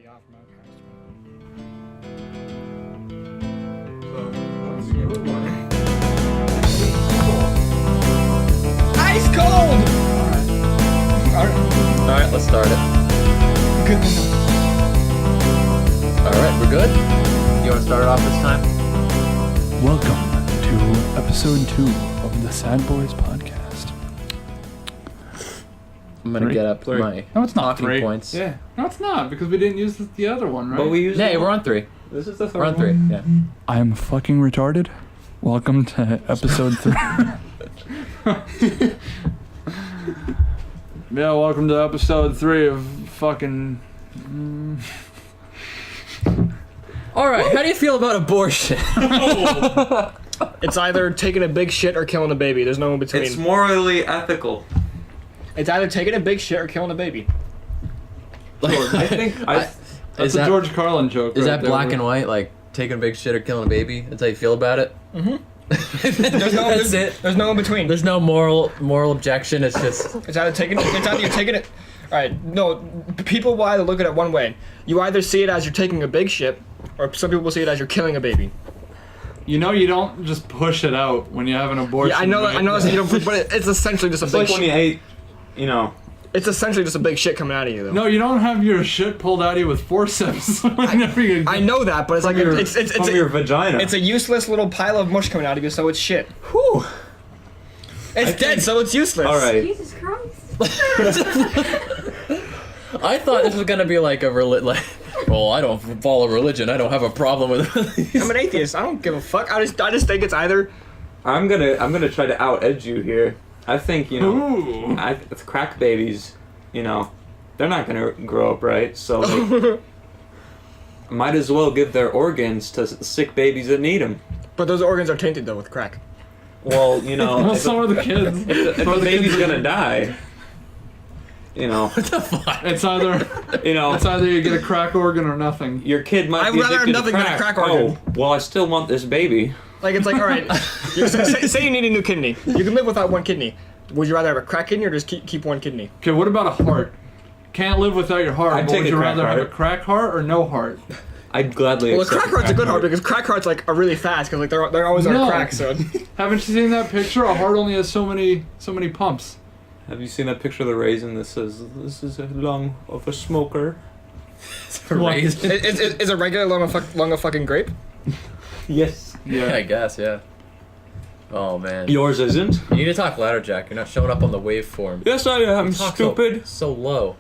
the off mode Ice cold! Alright, let's start it. Good. Alright, we're good? You want to start it off this time? Welcome to episode 2 of the Sadbois podcast. I'm gonna get up Three. my No, it's not talking 3. points. Yeah. No, it's not, because we didn't use the other one, right? But we used Yeah, we're on 3. This is the third We're on 3, one. yeah. I am fucking retarded. Welcome to episode 3. Yeah, welcome to episode 3 of fucking... Alright, how do you feel about abortion? It's either taking a big shit or killing a baby. There's no in between. It's morally ethical. It's either taking a big shit or killing a baby. I think That's a George Carlin joke. Is right that there. black and white? Like, taking a big shit or killing a baby? That's how you feel about it? There's no. That's it? There's no in between. There's no moral objection, it's just... It's either taking. It's either you're taking it. All right. No. People will either look at it one way. You either see it as you're taking a big shit, or some people will see it as you're killing a baby. You know you don't just push it out when you have an abortion. Yeah, I know. right? I know. You don't. But it's essentially just a it's big. like when you ate, you know. It's essentially just a big shit coming out of you, though. No, you don't have your shit pulled out of you with forceps. Whenever you I know that, but it's like your, it's from your vagina. it's a useless little pile of mush coming out of you, so it's shit. Whew. It's dead, so it's useless. All right. Jesus Christ. I thought this was gonna be like a well, I don't follow religion, I don't have a problem with it. I'm an atheist. I don't give a fuck. I just think it's either. I'm gonna try to out edge you here. I think Ooh. it's crack babies. You know, they're not gonna grow up right, so like, might as well give their organs to sick babies that need them. But those organs are tainted though with crack. Well, you know, Well, if so are the kids. if So are a the baby's kids- gonna die, you know, It's either you get a crack organ or nothing. your kid might I'd be rather have addicted to nothing than a crack. crack organ. Oh, well, I still want this baby. Like it's like, all right, say you need a new kidney. You can live without one kidney. Would you rather have a crack kidney or just keep one kidney? Okay, what about a heart? Can't live without your heart. I'd but take would a you crack rather have a heart. crack heart or no heart? I'd gladly. Well, a accept crack heart's a good heart heart. because crack hearts like are really fast because like they're always on No. a crack. So Haven't you seen that picture? A heart only has so many pumps. Have you seen that picture of the raisin that says, "This is a lung of a smoker"? Raised. is a regular lung a fucking grape? Yes. Yeah, I guess, yeah. Oh, man. Yours isn't. You need to talk louder, Jack. You're not showing up on the waveform. Yes, I am. Talk Stupid. So low.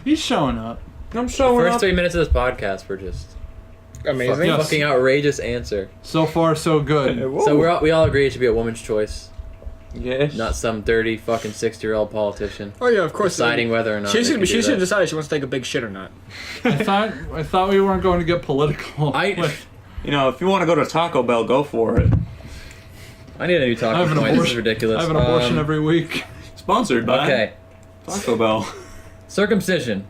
He's showing up. I'm showing First up. 3 minutes of this podcast were just Amazing. Yes. fucking outrageous answer. So far, so good. So we all agree it should be a woman's choice, Yes. not some dirty fucking 60-year-old politician Oh yeah, of course. deciding whether or not She they should can do she should that. decide if she wants to take a big shit or not. I thought we weren't going to get political. You know, if you want to go to Taco Bell, go for it. I need a new I talking have an point. This is abortion. ridiculous. I have an abortion every week. Sponsored by Okay, Taco Bell. circumcision.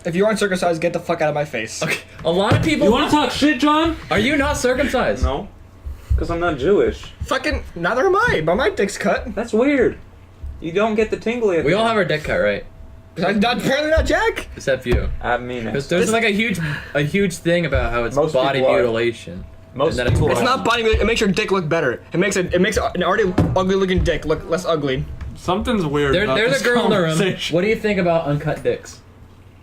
If you aren't circumcised, get the fuck out of my face. Okay, a lot of people. You want to talk shit, John? Are you not circumcised? No. Because I'm not Jewish. Fucking neither am I, but my dick's cut. That's weird. You don't get the tingly at We the all end. have our dick cut, right? Apparently not Jack. Except you. I mean Because it. there's like a huge thing about how it's Most body people are. mutilation. Most and then it's people It's are. not body. It makes your dick look better. It makes an already ugly looking dick look less ugly. Something's weird. about There's this a girl in the room. conversation. What do you think about uncut dicks?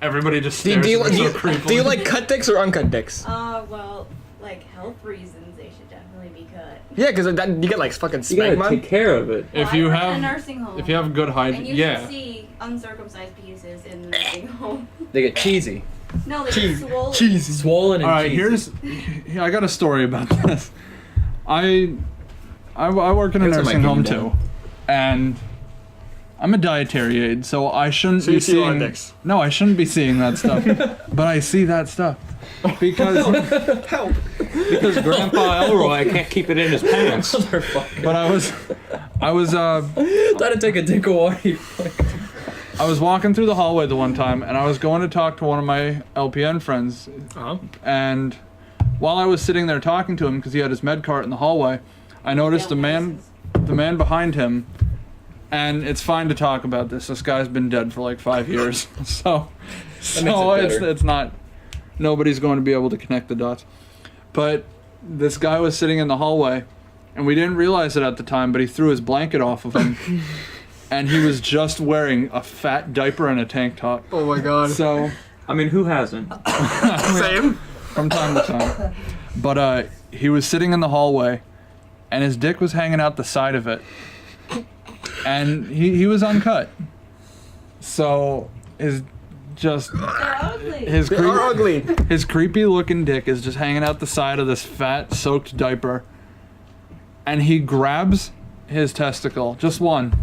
Everybody just Do stares you, at do, me you, so creepily. do you like cut dicks or uncut dicks? Well, like health reasons, they should definitely be cut. Yeah, because you get like fucking You gotta smegma. take care of it. If Well, you I work in have- a nursing home, If you have good and hygiene, you yeah. should see uncircumcised penises in the nursing home. They get cheesy, No, they Cheese. get swollen. Cheesy. swollen, and All right, cheesy. yeah, I got a story about this. I work in a Those are my nursing home bean too, and I'm a dietary aid, so I shouldn't So be you see a lot of seeing. dicks. No, I shouldn't be seeing that stuff, but I see that stuff because Help. Because Grandpa Elroy can't keep it in his pants. Motherfucker. But I was That'd take a drink of water. I was walking through the hallway the one time, and I was going to talk to one of my LPN friends, and while I was sitting there talking to him because he had his med cart in the hallway, I noticed the man behind him, and it's fine to talk about this. This guy's been dead for like 5 years, so That makes it better. it's not nobody's going to be able to connect the dots. But this guy was sitting in the hallway, and we didn't realize it at the time, but he threw his blanket off of him, and he was just wearing a fat diaper and a tank top. Oh my god. So, I mean, who hasn't? Same. from time to time. But he was sitting in the hallway, and his dick was hanging out the side of it. And he was uncut. So his just They're ugly. his They are ugly. his creepy looking dick is just hanging out the side of this fat soaked diaper. And he grabs his testicle, just one.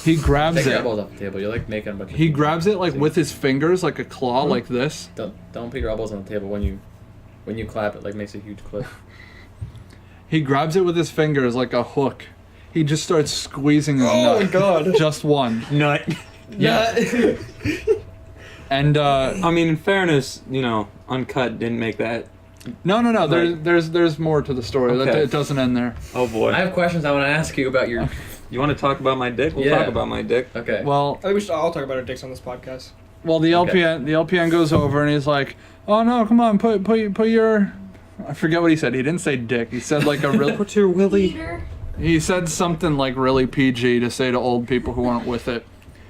He grabs Take your it. elbows off the table. You're like making a bunch of. He grabs it like with his fingers, like a claw, like this. Don't put your elbows on the table when you clap. It like makes a huge clip. He grabs it with his fingers like a hook. He just starts squeezing his Oh my nut. god. Just one. Nut. Yeah. And I mean, in fairness, uncut didn't make that. no. There's more to the story. Okay. It doesn't end there. Oh boy. I have questions I want to ask you about your. You want to talk about my dick? We'll Yeah. talk about my dick. Okay. Well, I think we should all talk about our dicks on this podcast. the Okay. LPN goes over and he's like, "Oh no, come on, put your." I forget what he said. He didn't say dick. He said like a real. Put your willy. Peter. He said something like really PG to say to old people who aren't with it.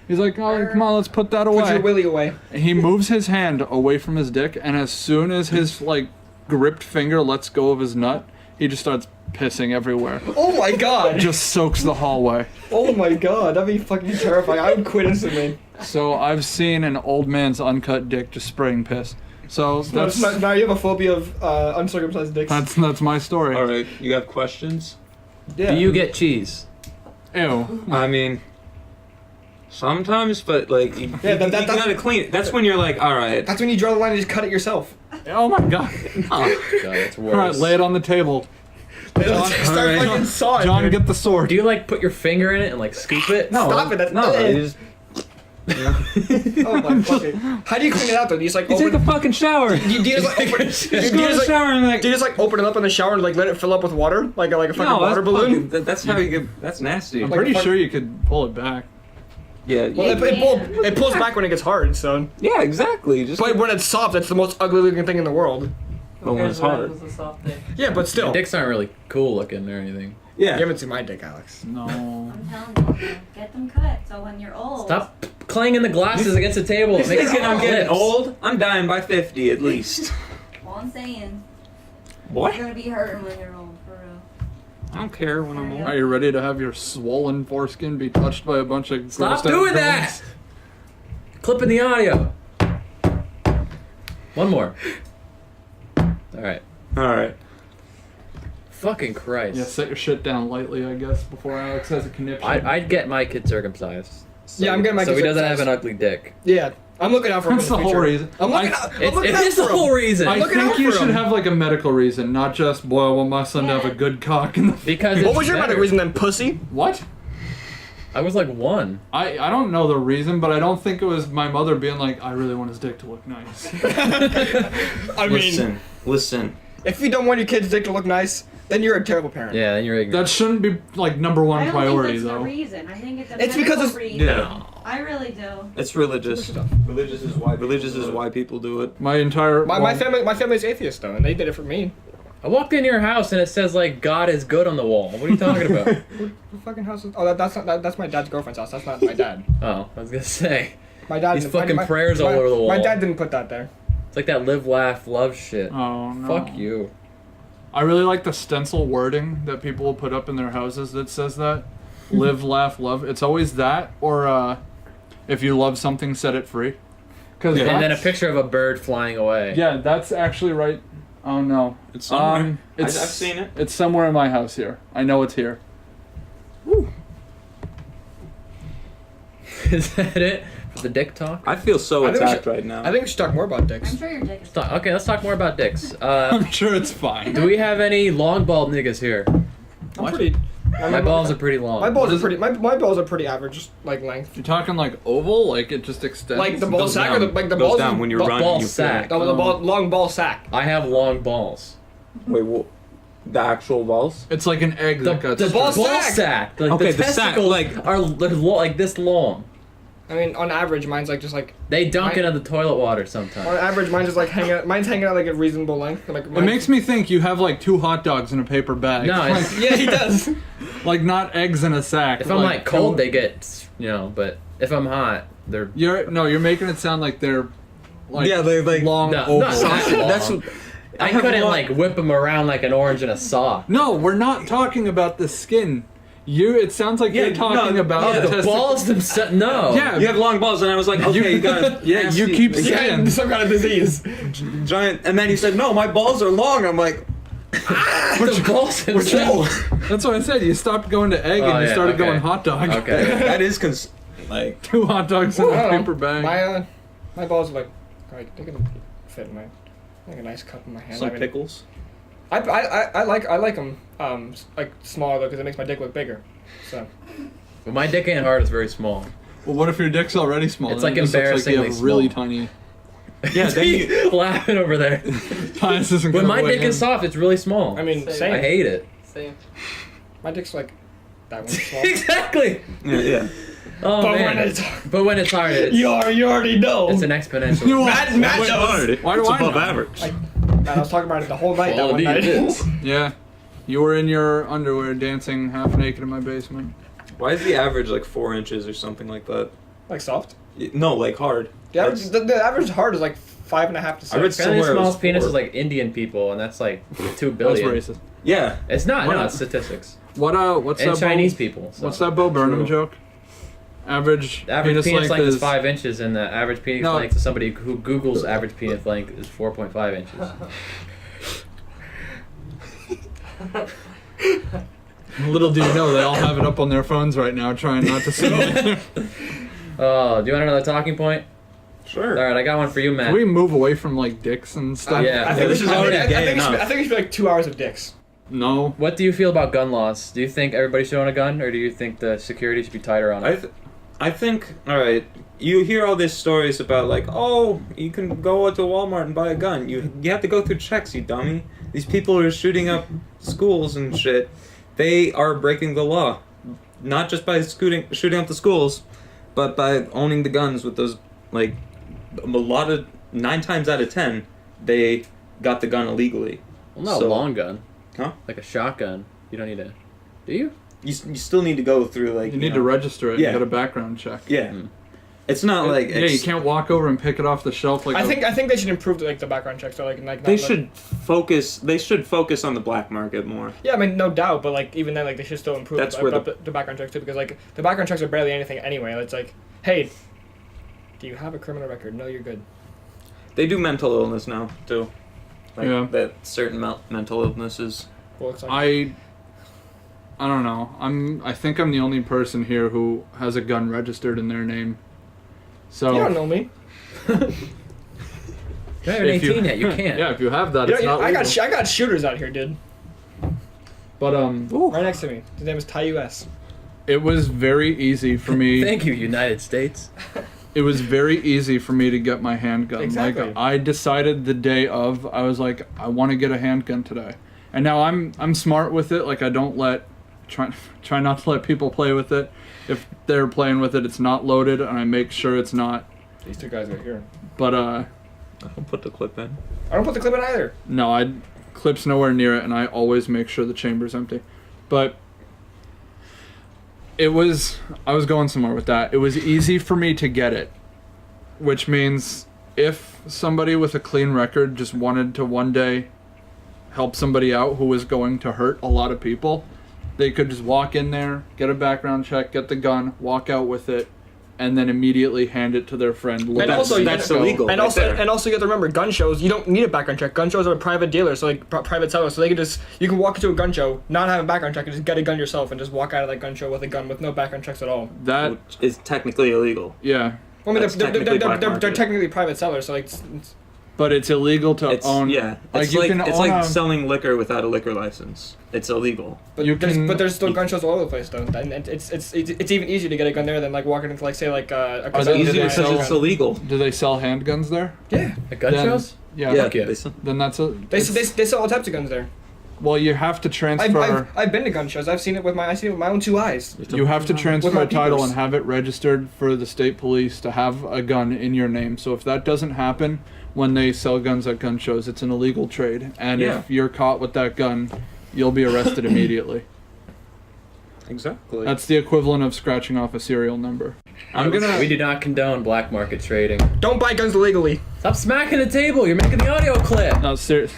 He's like, "Oh, come on, let's put that away." Put your willy away. He moves his hand away from his dick, and as soon as his like gripped finger lets go of his nut, he just starts pissing everywhere. Oh my god. Just soaks the hallway. Oh my god. That'd be fucking terrifying. I would quit instantly. So I've seen an old man's uncut dick just spraying piss. So that's Now you have a phobia of uncircumcised dicks. that's my story. All right, you have questions? Yeah. Do you get cheese? Ew. I mean, sometimes, but like, you gotta clean it. That's when you're like, all right. That's when you draw the line and just cut it yourself. Oh my god. God, that's worse. All right, lay it on the table. Start alright. fucking sawing. John, dude. get the sword. Do you like put your finger in it and like scoop it? No, Stop it, that's no. not it. You just, Oh my fucking. How do you clean it out though? Do you just like you take open a fucking shower. do you just like open Just go to the shower and like. do you just like open it up in the shower and like let it fill up with water? Like a fucking No, water that's balloon? fucking- that's how you get. That's nasty. I'm like pretty fuck- sure you could pull it back. Yeah. Well, it pulls back when it gets hard, so. Yeah, exactly. Just But when it's soft, it's the most ugly looking thing in the world. when it's hard. Yeah, but still. Dicks aren't really cool looking or anything. You Yeah. haven't seen my dick, Alex. No. I'm telling you, get them cut. So when you're old. Stop clanging the glasses against the table. It makes Thinking I'm getting clips. old? I'm dying by 50 at least. Well, I'm saying. What? You're gonna be hurting when you're old, for real. I don't care when I'm old. Are you ready to have your swollen foreskin be touched by a bunch of Stop grossed out doing girls? that! Clipping the audio. One more. Alright. Alright. Fucking Christ. Yeah, set your shit down lightly, I guess, before Alex has a conniption. I'd get my kid circumcised. So, Yeah, I'm getting my so kid he doesn't have circumcised. an ugly dick. Yeah, I'm looking out for him. That's in the the whole future. reason. I'm looking I- out. I'm It looking out is the for him. whole reason. I looking out think you for should him. have like a medical reason, not just, boy, I want my son to have a good cock in the... Because What it's was your better. medical reason then, pussy? What? I was like 1. I don't know the reason, but I don't think it was my mother being like, I really want his dick to look nice. I Listen. if you don't want your kid's dick to look nice, then you're a terrible parent. Yeah, then you're ignorant. That shouldn't be like number I one don't priority, think that's though. the reason. I think it's a It's because medical it's- reason. Yeah. I really do. It's religious. Religious is why people do it. My entire... My family's atheist though, and they did it for me. I walked in your house and it says like God is good on the wall. What are you talking about? What fucking house is? Oh, that's my dad's girlfriend's house. That's not my dad. Oh, I was gonna say. My dad. These fucking prayers all over the wall. My dad didn't put that there. It's like that live, laugh, love shit. Oh, no. Fuck you. I really like the stencil wording that people will put up in their houses that says that. Live, laugh, love. It's always that, or if you love something, set it free. Cause And then a that's- picture of a bird flying away. Yeah, that's actually right. Oh no. It's somewhere. I've It's seen it. It's somewhere in my house here. I know it's here. Is that it for the dick talk? I feel so I think we attacked should- right now. I think we should talk more about dicks. I'm sure your dick is. Okay, let's talk more about dicks. I'm sure it's fine. Do we have any long balled niggas here? I'm pretty. My balls are pretty long. My balls What are is pretty. My balls are pretty average, like length. You're talking like oval, like it just extends. Like the ball Goes sack, down. or the Goes balls. down when you're ball- running. ball you feel sack. it. The long ball sack. I have long balls. Wait, what? The actual balls? It's like an egg that got the ball stretched. sack. Like Okay, the the sack, testicles like- are like this long. I mean, on average, mine's like just like. They dunk it in the toilet water sometimes. On average, mine's just like hanging out. Mine's hanging out like a reasonable length. Like It makes me think you have like 2 hot dogs in a paper bag. No, Like, it's, Yeah, he does. like not eggs in a sack. if I'm like cold, they get, but if I'm hot, they're. You're making it sound like they're like they're like long No, oval. not that That's long. I have couldn't one- like whip them around like an orange in a saw. No, we're not talking about the skin. It sounds like you're talking about The balls themselves. No. Yeah, You have long balls, and I was like, okay, you got yeah, you keep saying. Some kind of disease. giant. And then he said, no, my balls are long. I'm like, The balls themselves. That's what I said. You stopped going to egg Oh, and you yeah, started okay. going hot dog. Okay. that is like. 2 hot dogs in I a don't know. paper bag. My balls are like they can fit in my like a nice cup in my hand. Some I mean, pickles. I like them like smaller though because it makes my dick look bigger. So Well, my dick ain't hard. It's very small. Well, what if your dick's already small? It's Then like it just looks like you have embarrassingly really small. tiny. Yeah, then you. Laughing over there. This isn't When gonna my weigh dick in. is soft, it's really small. I mean, Same. same. I hate it. Same. My dick's like that one's small. Exactly. Yeah. Oh But man. when it's But when it's hard, it's, you already know. it's an exponential. You Matt Wait, knows. Why do it's I above know? average. Man, I was talking about it the whole night that one night. Yeah, you were in your underwear dancing half naked in my basement. Why is the average like 4 inches or something like that? Like soft. No, like hard. The average, the average hard is like 5.5 to 6. I read Apparently, the somewhere it was smallest penis 4. is like Indian people, and that's like 2 That's billion. racist. Yeah. It's not. What? No, it's statistics. What's And that? Chinese Bo, people. So. What's that Bo Burnham True. joke? Average, The average penis length is is 5 inches, and the average penis No. length to somebody who Googles average penis length is 4.5 inches. Little do you know, they all have it up on their phones right now, trying not to see it. Oh, do you want another talking point? Sure. All right, I got one for you, Matt. Can we move away from like dicks and stuff? Yeah. I think this is already gay I enough. think it should be like 2 hours of dicks. No. What do you feel about gun laws? Do you think everybody should own a gun, or do you think the security should be tighter on it? I think, alright, you hear all these stories about like, oh, you can go to Walmart and buy a gun. You have to go through checks, you dummy. These people who are shooting up schools and shit, they are breaking the law. Not just by shooting up the schools, but by owning the guns with those, like, a lot of, 9 times out of 10, they got the gun illegally. Well, not So- a long gun. Huh? Like a shotgun. You don't need a... Do you? You still need to go through, like, You need know, to register it Yeah. and get a background check. Yeah. Hmm. It's not like... Yeah, you can't walk over and pick it off the shelf like I think they should improve like the background checks. So like They should focus on the black market more. Yeah, I mean no doubt, but like even then like they should still improve That's where the background checks too because like the background checks are barely anything anyway. It's like, hey, do you have a criminal record? No, you're good. They do mental illness now too. Like Yeah. that certain mental illnesses. Well, it's like, I don't know. I think I'm the only person here who has a gun registered in their name. So you don't know me. You're not even If you- 18 yet. You can't. Yeah, if you have that, You it's know, not I legal. got shooters out here, dude. But Right next to me. His name is Ty US. it was very easy for me. Thank you, United States. It was very easy for me to get my handgun. Exactly. Like I decided the day of, I was like, I want to get a handgun today. And now I'm smart with it. Like I don't try not to let people play with it. If they're playing with it, it's not loaded, and I make sure it's not. These 2 guys right here. But I'll put the clip in. I don't put the clip in either. no, clip's nowhere near it, and I always make sure the chamber's empty. But I was going somewhere with that. It was easy for me to get it, which means if somebody with a clean record just wanted to one day help somebody out who was going to hurt a lot of people, they could just walk in there, get a background check, get the gun, walk out with it, and then immediately hand it to their friend. And also, that's you know, illegal. And right also, there. and also, you have to remember, gun shows. You don't need a background check. Gun shows are private dealers, so like private sellers. So you can walk into a gun show, not have a background check, and just get a gun yourself, and just walk out of that gun show with a gun with no background checks at all. That, Which is technically illegal. yeah. Well, I mean, That's technically black they're market. technically private sellers, so like, it's But it's illegal to It's own. yeah. Like It's you like can it's own like a- selling liquor without a liquor license. It's illegal. but You can- there's still gun shows all over the place though, and it's even easier to get a gun there than like walking into like say like a Are casino they and easier buying to a sell? gun. It's illegal. Do they sell handguns there? Yeah, At gun Then- shows? Yeah. Yeah. Fuck yeah. they sell- Then that's a. they sell all types of guns there. Well, you have to transfer. I've been to gun shows. I've seen it with my own two eyes. You have to transfer my a title peepers. and have it registered for the state police to have a gun in your name. So if that doesn't happen when they sell guns at gun shows, it's an illegal trade. And if you're caught with that gun, you'll be arrested immediately. Exactly. That's the equivalent of scratching off a serial number. We do not condone black market trading. Don't buy guns illegally. Stop smacking the table. You're making the audio clip. No, serious.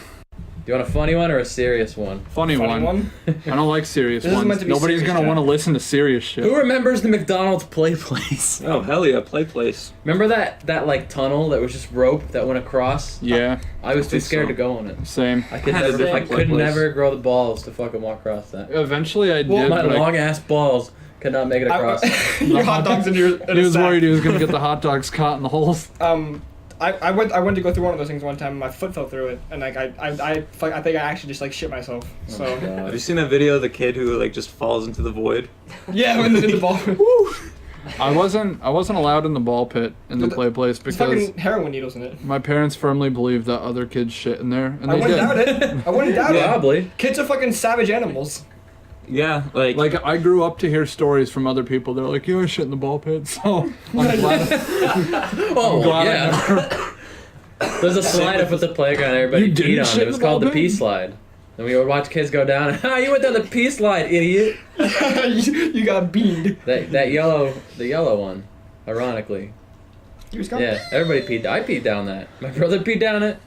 Do you want a funny one or a serious one? Funny one. I don't like serious This is ones. meant to be Nobody's serious, gonna Jack. want to listen to serious shit. Who remembers the McDonald's Playplace? Oh hell yeah, Playplace. Remember that like tunnel that was just rope that went across? Yeah, I was too think scared so. to go on it. same. I could Had a never. I different could Playplace. never grow the balls to fucking walk across that. Eventually, I did. My but I- long ass balls could not make it across. Your hot dogs in your. In he a was sack. worried he was gonna get the hot dogs caught in the holes. I went to go through one of those things one time and my foot fell through it and like I think I actually just like shit myself. So Have you seen that video of the kid who like just falls into the void? yeah, in the ball. I wasn't allowed in the ball pit in the play place There's because fucking heroin needles in it. my parents firmly believed that other kids shit in there, and I they wouldn't did. doubt it. I wouldn't doubt it. Probably. Kids are fucking savage animals. Yeah, like Like I grew up to hear stories from other people. They're like, "You shit in the ball pit," so I'm glad. Oh glad I yeah. There's a slide up at the playground everybody You didn't peed on. shit It in was the ball called the pit? pee slide. And we would watch kids go down. You went down the pee slide, idiot. You got beamed. The yellow one, ironically. You was gone? Yeah, everybody peed. I peed down that. My brother peed down it.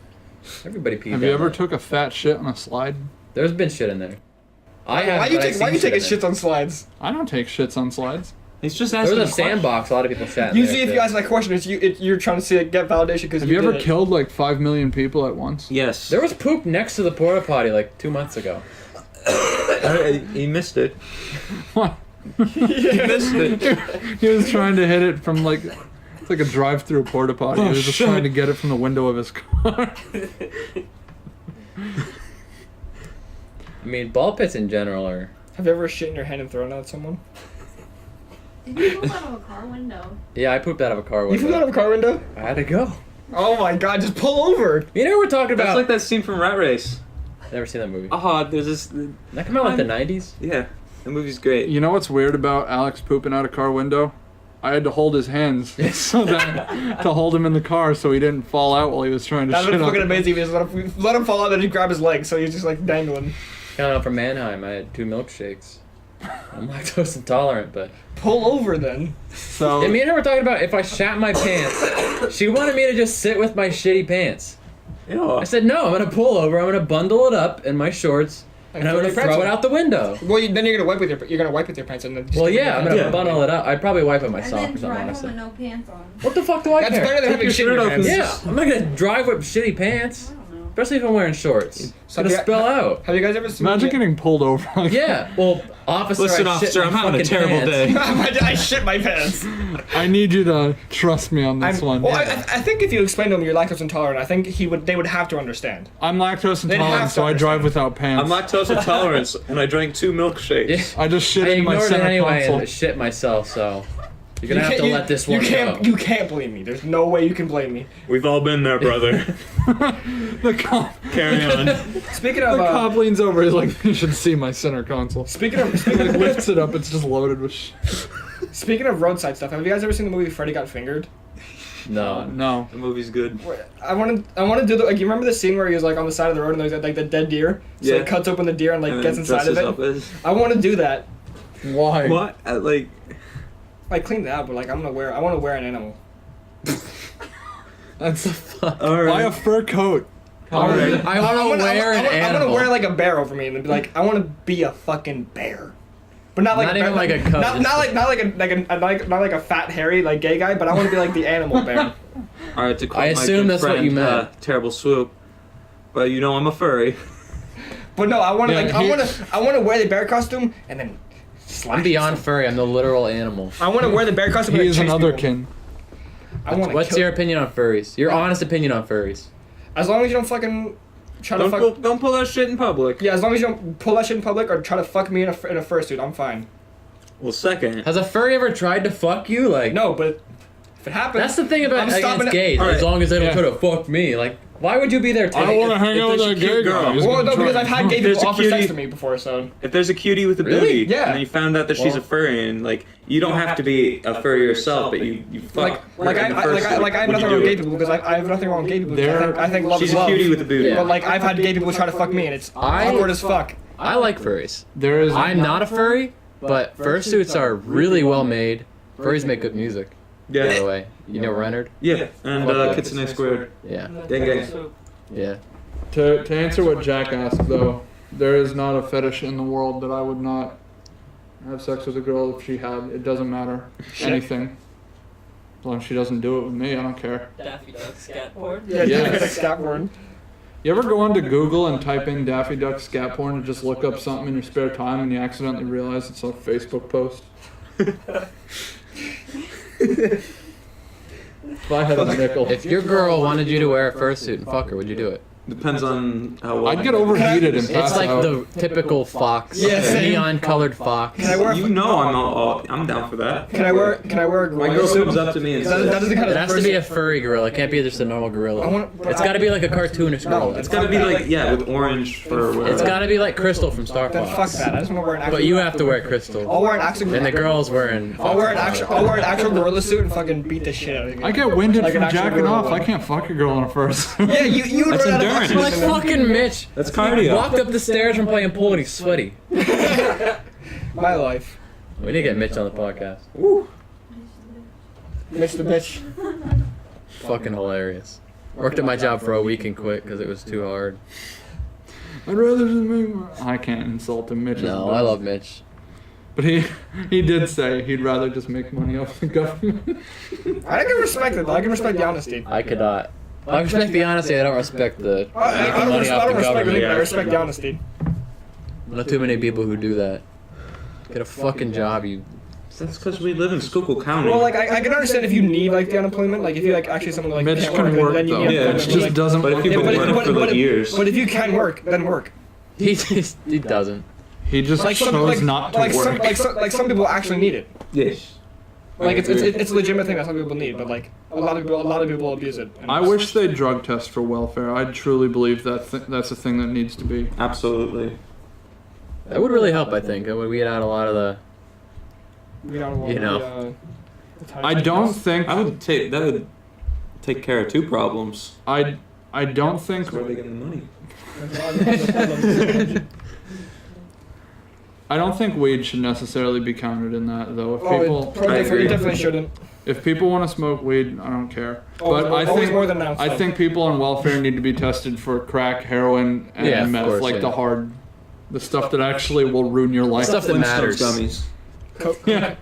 Everybody peed Have down you ever that. took a fat shit on a slide? There's been shit in there. I have. Why you taking shits on slides? I don't take shits on slides. he's just There asking. was a a question. sandbox. A lot of people shat. Usually, there, if too. you ask that question, you're trying to see it, get validation because Have you ever did it. killed like 5 million people at once? Yes. There was poop next to the porta potty like 2 months ago. He missed it. What? He missed it. He was trying to hit it from like it's like a drive-through porta potty. Oh, He was just shit. trying to get it from the window of his car. I mean, ball pits in general are. Have you ever shit in your hand and thrown it at someone? Did you pull out of a car window? Yeah, I pooped out of a car You window. flew out of a car window? I had to go. Oh my god, just pull over! You know what we're talking That's about? like that scene from Rat Race. Never seen that movie. Oh, there's this. That came out like the 90s? Yeah, the movie's great. You know what's weird about Alex pooping out a car window? I had to hold his hands so that to hold him in the car so he didn't fall out while he was trying to That shit would on. fucking amazing if you just let him fall out and just grab his leg so he's just like dangling. Coming out from Mannheim, I had 2 milkshakes. I'm lactose intolerant, but... Pull over then. So Yeah, me and her were talking about if I shat my pants, she wanted me to just sit with my shitty pants. Yeah. I said, no, I'm going to pull over, I'm going to bundle it up in my shorts, and I'm going to throw it out the window. Well, then you're gonna wipe with your pants and then. Just Well, stick it yeah, I'm in going your to hand. bundle it up. I'd probably wipe it And myself then or something, drive home honestly. with no pants on. What the fuck do I That's care? better than having your shit in shirt your open. pants. Yeah, I'm not going to drive with shitty pants. I don't know. Especially if I'm wearing shorts. It's going to spill out. Have you guys ever seen? imagine getting pulled over. Like, Yeah, well, officer, Listen, I shit officer, my I'm having a fucking terrible pants. day. I shit my pants. I need you to trust me on this one. Well, I think if you explain to them you're lactose intolerant, I think they would have to understand. I'm lactose They'd have intolerant, to so I drive understand. without pants. I'm lactose intolerant, and I drank 2 milkshakes. Yeah. I just shit I in my ignored it center anyway console. and shit myself, so you're gonna have to let this one go. You can't blame me. There's no way you can blame me. We've all been there, brother. The cop, Carry on. Speaking of, the cop leans over. He's like, "You should see my center console." speaking of He lifts it up. It's just loaded with shit. speaking of roadside stuff, have you guys ever seen the movie Freddy Got Fingered? No. No. The movie's good. I want to do the like. You remember the scene where he was like on the side of the road and there's like the dead deer? So Yeah. he cuts open the deer and like And gets then inside of dresses it. up as- I want to do that. Why? What? Like, Like clean that, but like I want to wear an animal. That's all buy a right. fur coat. All right. I want to wear an I want animal. to wear like a bear over me and be like I want to be a fucking bear. But not like Not a bear, even like a cub, Not, just not like a fat hairy like gay guy, but I want to be like the animal bear. All right. To quote I my assume good that's what friend, you meant. Terrible swoop. But you know I'm a furry. But no, I want to Yeah, like I want to wear the bear costume and then. I'm beyond furry. I'm the literal animal. I want to wear the bear costume. He and is chase another people. kin. I want. What's your opinion on furries? Your honest opinion on furries? As long as you don't fucking try to fuck. Don't pull that shit in public. Yeah, as long as you don't pull that shit in public or try to fuck me in a fursuit, I'm fine. Well, second. Has a furry ever tried to fuck you? Like, No, but if it happens, that's the thing about I'm stopping against it. gays. All As right. long as they don't Yeah. try to fuck me, like, Why would you be there? I don't want to hang out with there's that a gay cute guy. girl. He's Well, gonna no, try because I've had gay There's people a offer sex cutie- to me before, so. If there's a cutie with a Really? booty, Yeah. and then you found out that she's a furry, and like you don't have to be a furry yourself, but you fuck. Like I have nothing wrong with gay people because I have nothing wrong with gay people. Because I think love She's is a love. cutie with a booty. Yeah. But like I've had gay people try to fuck me and it's awkward as fuck. I like furries. There is. I'm not a furry, but fursuits are really well made. Furries make good music. By the Yeah, way, you know Renard? yeah, and Kitsune Squared. Yeah, Gang gang. yeah. To answer what Jack asked, though, there is not a fetish in the world that I would not have sex with a girl if she had. It doesn't matter. Anything. As long as she doesn't do it with me, I don't care. Daffy Duck scat porn. Yeah, Yes. like scat porn. You ever go onto Google and type in Daffy Duck scat porn and just look up something in your spare time and you accidentally realize it's a Facebook post? If I had a nickel. If your girl wanted you to wear a fursuit and fuck her, would you do it? Depends on how well. I'd get overheated and pass It's like out. the typical fox, Yeah, same. neon-colored fox. Can I wear? You know I'm down for that. Can I wear a My gorilla girl suit? comes up to me and That says, doesn't kind It of has to be a furry gorilla. It can't be just a normal gorilla. It's got to be like a cartoonish gorilla. it's gotta be like, yeah, with orange fur. It's got to be like Crystal from Star Then fuck Fox. that. I just want to wear an actual. But you have to wear Crystal. I'll wear an actual. And the girl's wearing. I'll wear an actual gorilla suit and fucking beat the shit out of you. I get winded Like an from actual jacking gorilla off. would. I can't fuck a girl in a first. Yeah, you would That's wear that endurance. Like fucking Mitch. That's cardio. Walked up the stairs from playing pool and he's sweaty. My life. We need to get Mitch on the podcast. Mitch the bitch. Fucking hilarious. Worked at my job for a week and quit because it was too hard. I'd rather just make my... I can't insult him. Mitch is No, the I best. love Mitch. But he did say he'd rather just make money off the government. I can respect it though. I can respect the honesty. I could not. I respect the honesty. I don't respect the I making don't money respect off the it, government. but I respect the honesty. Not too many people who do that. Get a fucking job, you. That's because we live in Schuylkill County. Well, like I can understand if you need like the unemployment, like if you like actually someone like Mitch can't can work then you though. need Yeah, employment, it Mitch just like- doesn't but if work. you've been but- working but- for like but- years. But if you can work, then work. He doesn't. He just Like some chose not to like work. like some people actually need it. Yes. Like it's a legitimate thing that some people need, but like a lot of people abuse it. And I it's- wish they drug test for welfare. I truly believe that that's a thing that needs to be. Absolutely. That would really help, I think. It would weed out a lot of the. we don't want you know. the I don't think That would take care of two problems. I don't think That's where they get the money. I don't think weed should necessarily be counted in that though. If Oh, people I agree. it definitely shouldn't. if people want to smoke weed, I don't care. Always- But I always think more than now. I think people on welfare need to be tested for crack, heroin, and Yeah, of meth, course, like yeah. the stuff that actually will ruin your life. Stuff that Flintstones matters. Gummies. Yeah.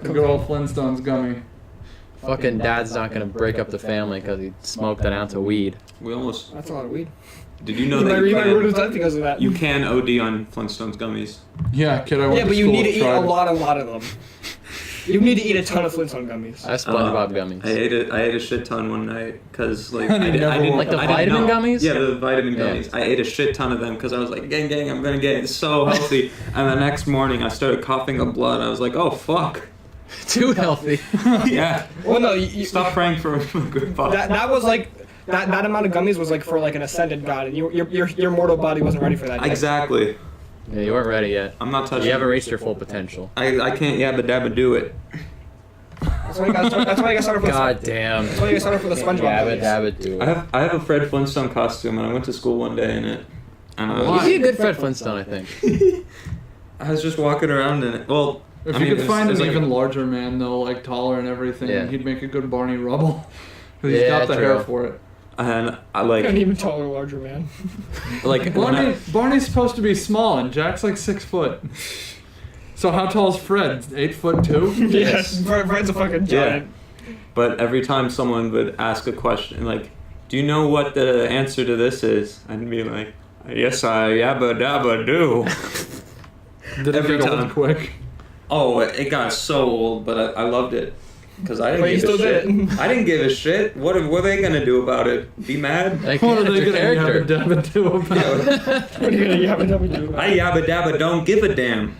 The good old Flintstones gummy. Fucking dad's not gonna break up the family because he smoked an ounce of weed. We almost. That's a lot of weed. Did you know You that might you ruin his can, life because of that. you can OD on Flintstones Gummies? Yeah, kid, I went Yeah, to but you school need to with eat a tried. lot of them. You need to eat a ton of Flintstone gummies. I have SpongeBob gummies. I ate a shit ton one night because like And I, you did, never I didn't Like the I didn't vitamin know. gummies? Yeah, the vitamin Yeah. gummies. I ate a shit ton of them because I was like, gang, I'm gonna get it. It's so healthy. And the next morning I started coughing up blood. I was like, oh fuck. Too healthy. Yeah. Well, no, you Stop praying for a good fuck. that was like that amount of gummies was like for like an ascended god, and your mortal body wasn't ready for that. yet. Exactly. Yeah, you weren't ready yet. I'm not touching. You haven't reached your full potential. I can't yabba dabba do it. That's why you got started for the. God damn. That's why you got started for the SpongeBob Dabba gummies. dabba do it. I have a Fred Flintstone costume and I went to school one day in it. And You'd be a good Fred Flintstone, I think. I was just walking around in it. Well, If I you mean, could it's- find it's an like- even larger man though, like taller and everything, Yeah. he'd make a good Barney Rubble. 'Cause he's Yeah, got the true. hair for it. And I An like even taller, larger man. when I, Barney's supposed to be small, and Jack's like 6 foot. So how tall is Fred? 8'2"? Yes, Fred's a fucking giant. but every time someone would ask a question like, "Do you know what the answer to this is?" I'd be like, "Yes, I yabba dabba do." Did it Every get old time. quick? Oh, it got so old, but I loved it. Because I didn't But you give a still shit. did it. I didn't give a shit. What are they gonna do about it? Be mad? Like, What are it's they your gonna character. dabba do about it? What are you gonna yabba dabba do? I yabba dabba don't give a damn.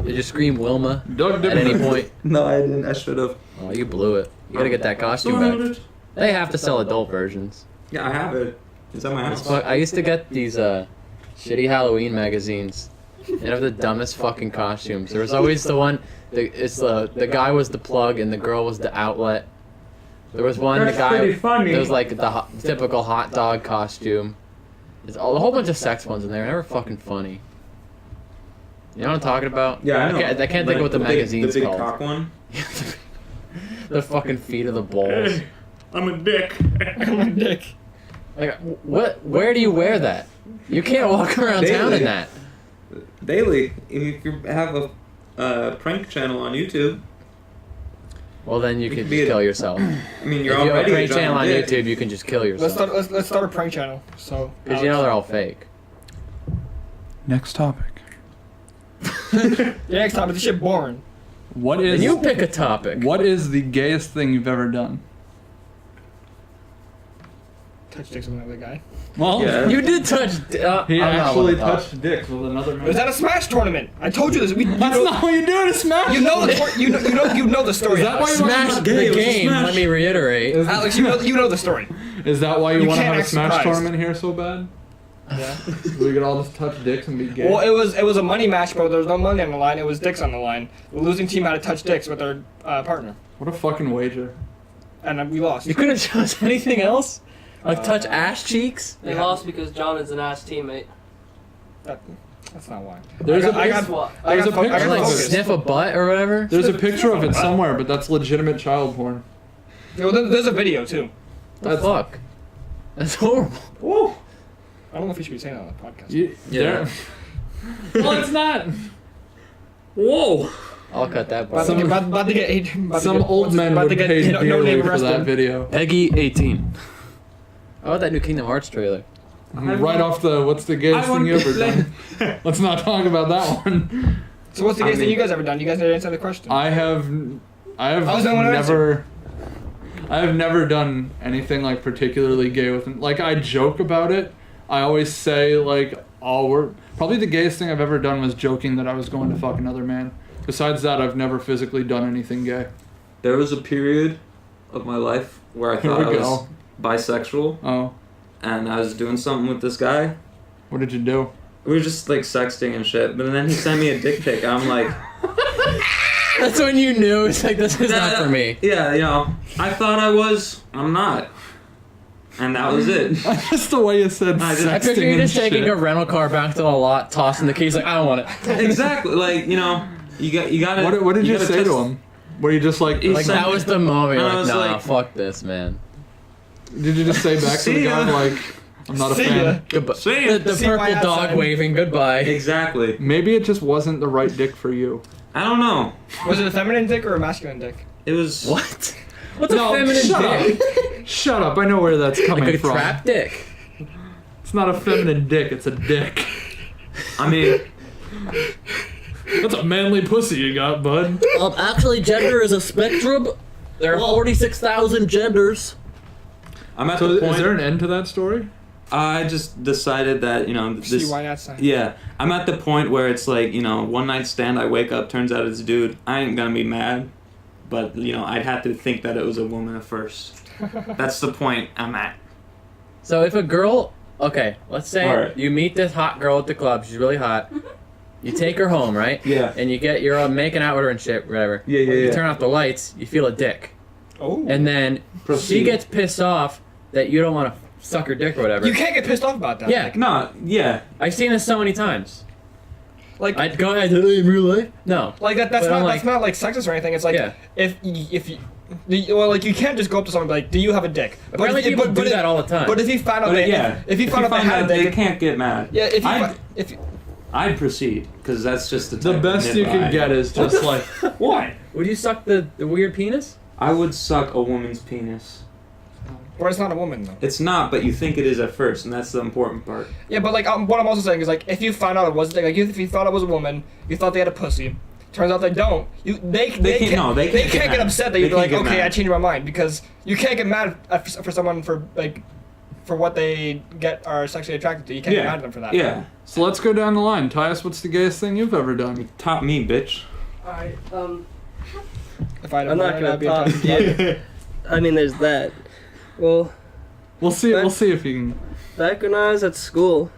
Did you scream Wilma Doug at any point? No, I didn't. I should have. Oh, you blew it. You gotta get that costume back. They have to sell adult versions. Yeah, I have it. It's at my house. Fuck, I used to get these shitty Halloween magazines. They have the dumbest fucking costumes. There was always the one. The guy was the plug and the girl was the outlet. There was one. That's the guy. pretty funny. There was like the typical hot dog costume. There's a whole bunch of sex ones in there. They're never fucking funny. You know what I'm talking about? Yeah, I know. I can't think of what the magazine's The big called. cock one. The fucking feet of the balls. I'm a dick. I'm a dick. Like, what? Where do you wear that? You can't walk around town in that. Daily. If you have a prank channel on YouTube, Well, then you You can could just be kill yourself. I mean, If you're you have a already prank a channel on giant dick. YouTube, you can just kill Let's yourself. start. Let's start a prank channel. So. Because you know they're all fake. Next topic. Yeah, next time, this shit boring. What And is you pick a topic. what is the gayest thing you've ever done? Touch dicks with another guy. Well, Yeah. You did touch. he I'm not actually one to talk. touched dicks with another man. Was that a Smash tournament? I told you this. That's not what you do in a Smash. You know the you know the story. Is that why you Smash want the gay, it was a game. smash. Let me reiterate. Alex, you know the story. Is that why you You want to can't have a act Smash surprised. tournament here so bad? Yeah. So we could all just touch dicks and be gay. Well, it was a money match, but there was no money on the line. It was dicks on the line. The losing team had to touch dicks with their partner, What a fucking wager. and we lost. You couldn't chose anything else? Like touch ass cheeks? They lost because John is an ass teammate. That's not why. There's a I got picture- I there's got a fo- I picture got Like of it. focused. sniff a butt or whatever? There's a picture of it somewhere, but that's legitimate child porn. Yo, there's a video too. What the fuck? That's horrible. Whoa. I don't know if you should be saying that on the podcast. Yeah. Well, it's not. Whoa! I'll cut that part. About to get Some old men would pay dearly for that video. Peggy 18. How about that new Kingdom Hearts trailer? Right off the, what's the gayest thing you ever done? Let's not talk about that one. So what's the gayest thing you guys ever done? You guys didn't answer the question. I have was the one who never, I have never done anything like particularly gay with, like I joke about it. I always say like, oh, we're, probably the gayest thing I've ever done was joking that I was going to fuck another man. Besides that, I've never physically done anything gay. There was a period of my life where I Here thought I we was go. bisexual, Oh, and I was doing something with this guy. what did you do? We were just like sexting and shit, but then he sent me a dick pic. And I'm like, That's when you knew it's like this is not for me. yeah, you know, I thought I was, I'm not, and that was it. Just the way you said I sexting I picture you and just taking shit. a rental car back to the lot, tossing the keys like, I don't want it. Exactly, like you know, you gotta. What did you gotta say test- to him? Were you just like, He Like, said- that was the moment. You're I like, was nah, like- fuck this, man. did you just say back to See the guy ya. like, I'm not a See fan? ya. Goodbye. See The, ya. the See why purple dog outside. waving goodbye. Exactly. Maybe it just wasn't the right dick for you. I don't know. Was it a feminine dick or a masculine dick? It was. What? What's No, a feminine shut dick? up. Shut up, I know where that's coming Like a from. trap dick. It's not a feminine dick, it's a dick. I mean, That's a manly pussy you got, bud. Actually, gender is a spectrum. There are 46,000 genders. I'm at So the point. is there an end to that story? I just decided that See this. why not sign? Yeah, I'm at the point where it's like one night stand. I wake up, turns out it's a dude. I ain't gonna be mad, but I'd have to think that it was a woman at first. That's the point I'm at. So if a girl, okay, let's say Alright. you meet this hot girl at the club. She's really hot. You take her home, right? Yeah. And you're making out with her and shit, whatever. Yeah, yeah, You yeah. turn off the lights. You feel a dick, Oh. and then Proceed. she gets pissed off that you don't want to suck her dick or whatever. You can't get pissed off about that. Yeah. No, yeah. I've seen this so many times. Like I'd go ahead in real life. No. Like that's But I'm not like sexist or anything. It's like Yeah. if you like you can't just go up to someone and be like, do you have a dick? Apparently people do that all the time. But if you found out But they yeah, if you found out they had a they dick, can't get mad. yeah, if you I'd- if you, I'd proceed because that's just the The type best of you nip can I- get is just like, What? Would you suck the weird penis? I would suck a woman's penis. but it's not a woman though. It's not, but you think it is at first, and that's the important part. Yeah, but like what I'm also saying is like if you found out it was a dick, like if you thought it was a woman, you thought they had a pussy. Turns out they don't. They can't- no, they can't get can't get mad. upset that They you'd be like, can't get okay, mad. I changed my mind because you can't get mad for someone for what they are sexually attracted to. You can't get mad at them for that. Yeah. so let's go down the line. Tyus, what's the gayest thing you've ever done? Top me, bitch. Alright, If I had a I'm not mind, gonna I'd be talk. attracted to you. I mean, there's that. Well, We'll see. We'll see if you can. Back when I was at school,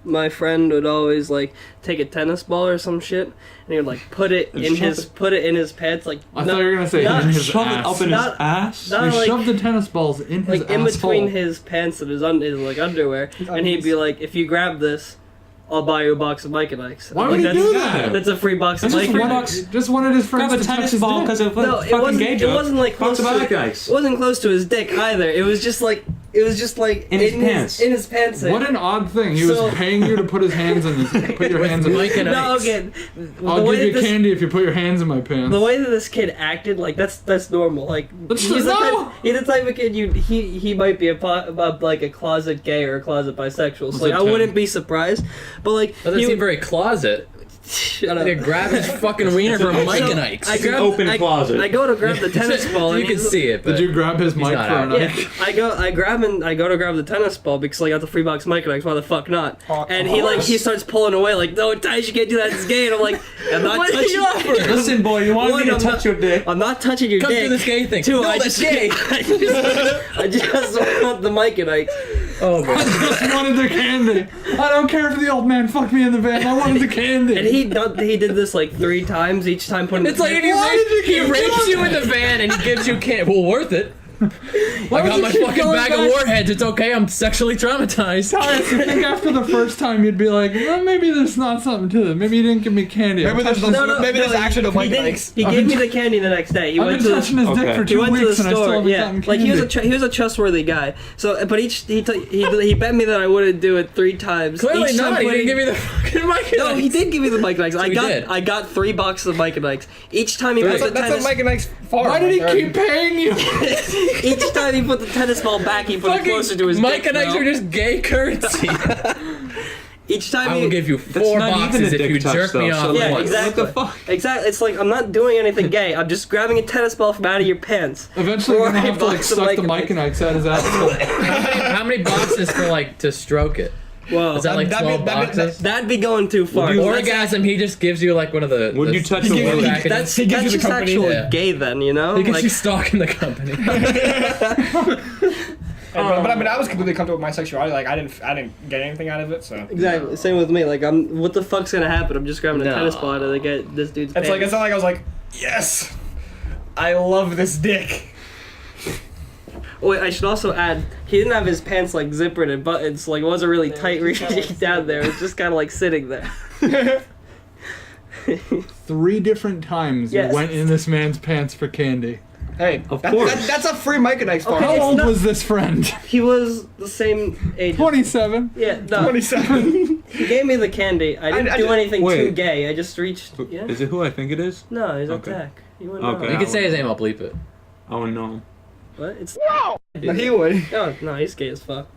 my friend would always like take a tennis ball or some shit, and he would like put it in his pants. Like I thought you were gonna say in his Shove ass. it up in his ass. He like, shoved the tennis balls in his like in between asshole. his pants and his like underwear, and he'd be like, "If you grab this, I'll buy you a box of Mike and Ike's." Why I'm would like, he that's, do that? That's a free box of That's Mike just and $3. Ike's. Just wanted his friends Grab a to touch tennis his ball dick. because of No, a it fucking wasn't. gay It joke. wasn't like close Box to. of Mike and It Ike's. wasn't close to his dick either. It was just like. It was just like In his pants. In his pants. What an odd thing. He So- was paying you to put his hands in his. Put your hands in. Mike and No, Ike's. again. I'll give you candy if you put your hands in my pants. The way that this kid acted, like that's normal. Like he's the type of kid he might be like a closet gay or a closet bisexual. So like I wouldn't be surprised. But like Doesn't seem very closet. shut up. They grab his fucking wiener from Mike and Ike's. I grab, open I, closet. I go to grab the tennis ball. You and can he's- see it, but Did you grab his mic not for out. a Yeah, night? I go to grab the tennis ball because I got the free box Mike and Ike's. Why the fuck not? And he starts pulling away like, no, Tice, you can't do that. It's gay. And I'm like, I'm not What did he touching. offer? Listen, boy, you want One, me to I'm touch not- your dick? I'm not touching your Come dick. do this gay thing. Two, No, I that's just, gay. I just want the Mike and Ike's. Oh my I just wanted the candy. I don't care if the old man fucked me in the van. I wanted the candy. And he did this like 3 times, each time putting. It's like Why did you he keep rapes doing you in the van and he gives you candy. Well, worth it. I got would my you keep fucking going bag back? of warheads. It's okay. I'm sexually traumatized. I think after the first time you'd be like, well, maybe there's not something to it. Maybe you didn't give me candy. Maybe there's maybe there's actually a Mike and Ike's. He gave me the candy the next day. He I've went been to touching his dick Okay. for He 2 went to the weeks and I still store, haven't yeah. gotten Like he candy. was a trustworthy guy. So, but he bet me that I wouldn't do it 3 times. Clearly Each time not. He didn't putting- give me the fucking Mike and No, he Ike's. did give me the Mike and Ike's. So he did. I got 3 boxes of Mike and Ike's. Each time he put the That's tennis, what Mike and Ike's for. Why did he keep paying you? each time he put the tennis ball back, he put it closer to his Mike dick. and Ike's bro. are just gay currency. Each time I he will give you 4 not even boxes a if dick you touch, jerk me though, off so, Yeah, once. exactly. What the fuck? Exactly. It's like I'm not doing anything gay. I'm just grabbing a tennis ball from out of your pants. Eventually, you're gonna have to like box of suck Mike the and mic and Ike's out his asshole. How many boxes for like to stroke it? Whoa. Is that like 12 boxes? That'd be going too far. Orgasm, he just gives you like one of the. Would the you touch the the little wood? packages. That's He gives you the just company, actual yeah. gay then, you know? He gets Like, you stalking the company. But I mean, I was completely comfortable with my sexuality. Like I didn't get anything out of it. So exactly. Same with me. Like what the fuck's gonna happen? I'm just grabbing a No. tennis ball to get this dude's it's pants. not like I was like, yes, I love this dick. Oh, wait, I should also add, he didn't have his pants like zippered and buttoned, so like it wasn't really tight reaching down there. It was just kind of like sitting there. 3 different times Yes. you went in this man's pants for candy. Hey, Of course. that's a free Mike and Ike's for. Okay. How It's old not- was this friend? He was the same age. 27. Yeah, no. 27. He gave me the candy. I didn't I do just- anything too wait. gay. I just reached. Yeah. Is it who I think it is? No, he's Okay. a tech. You wouldn't Okay. know. You can say his name, I'll bleep it. I wouldn't know. What? It's. No, he would. No, he's gay as fuck.